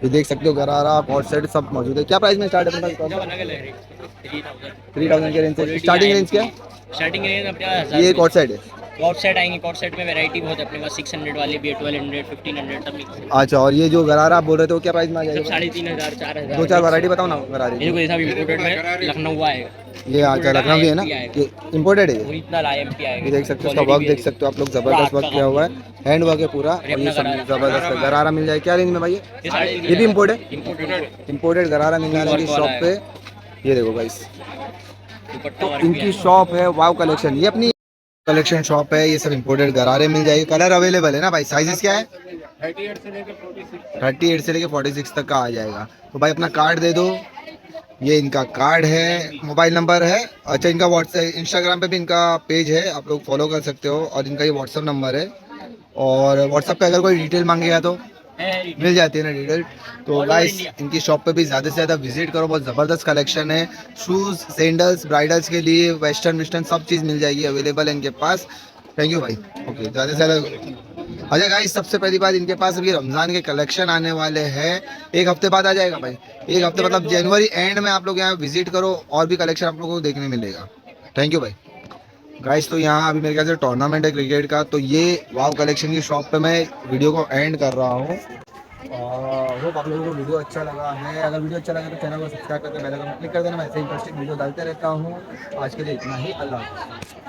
ये देख सकते हो गरारा हॉट सेट सब मौजूद है। क्या प्राइस में स्टार्ट है अपने पास? 3000 के रेंज से स्टार्टिंग रेंज क्या है? स्टार्टिंग रेंज अपने पास ये कॉट सेट है। कॉट सेट आएंगे। कॉट सेट में वैरायटी बहुत है अपने पास, 600 वाले भी है, 1200 1500 सब मिक्स है। अच्छा और ये जो गरारा आप बोल रहे थे वो क्या प्राइस में आ सब जाएगा? 3500 4000। दो चार वैरायटी बताओ ना गरारे ये की। कोई भी इम्पोर्टेड में लखनऊ आएगा, ये अच्छा लखनऊ भी है ना, ये इम्पोर्टेड है ये। ओरिजिनल IMP आएगा। ये देख सकते हो उसका वर्क देख सकते हो आप लोग, जबरदस्त वर्क किया हुआ है, हैंड वर्क है पूरा। और ये सब जबरदस्त है। गरारा मिल जाए क्या रेंज में भाई? ये भी इम्पोर्ट है, इम्पोर्टेड गरारा मिल जाने की शॉप पे। ये देखो गाइस इनकी शॉप है वाव कलेक्शन, ये अपनी कलेक्शन शॉप है। ये सब इम्पोर्टेड गरारे मिल जाएंगे, कलर अवेलेबल है ना भाई? साइजेस क्या है? 38 से लेके 46 तक का आ जाएगा। तो भाई अपना कार्ड दे दो, ये इनका कार्ड है, मोबाइल नंबर है। अच्छा इनका व्हाट्सएप इंस्टाग्राम पे भी इनका पेज है, आप लोग फॉलो कर सकते हो, और इनका ये व्हाट्सएप नंबर है। और व्हाट्सएप पे अगर कोई डिटेल मांगेगा तो मिल जाती है ना डिटेल। तो गाइस इनकी शॉप पे भी ज़्यादा से ज़्यादा विजिट करो, बहुत ज़बरदस्त कलेक्शन है। शूज़ सैंडल्स ब्राइडल्स के लिए वेस्टर्न सब चीज़ मिल जाएगी, अवेलेबल है इनके पास। थैंक यू भाई। ओके ज़्यादा से ज़्यादा। अच्छा गाइस सबसे पहली बात इनके पास अभी रमज़ान के कलेक्शन आने वाले हैं, एक हफ्ते बाद आ जाएगा भाई। एक हफ्ते मतलब जनवरी एंड में आप लोग यहाँ विजिट करो, और भी कलेक्शन आप लोगों को देखने मिलेगा। थैंक यू भाई। गाइस तो यहाँ अभी मेरे ख्याल से टूर्नामेंट है क्रिकेट का, तो ये वाव कलेक्शन की शॉप पे मैं वीडियो को एंड कर रहा हूँ। होप आप लोगों को वीडियो अच्छा लगा है। अगर वीडियो अच्छा लगा तो चैनल को सब्सक्राइब करके बेल आइकन क्लिक कर देना, मैं ऐसे इंटरेस्टिंग वीडियो डालते रहता हूँ। आज के लिए इतना ही, अल्लाह हाफ़िज़।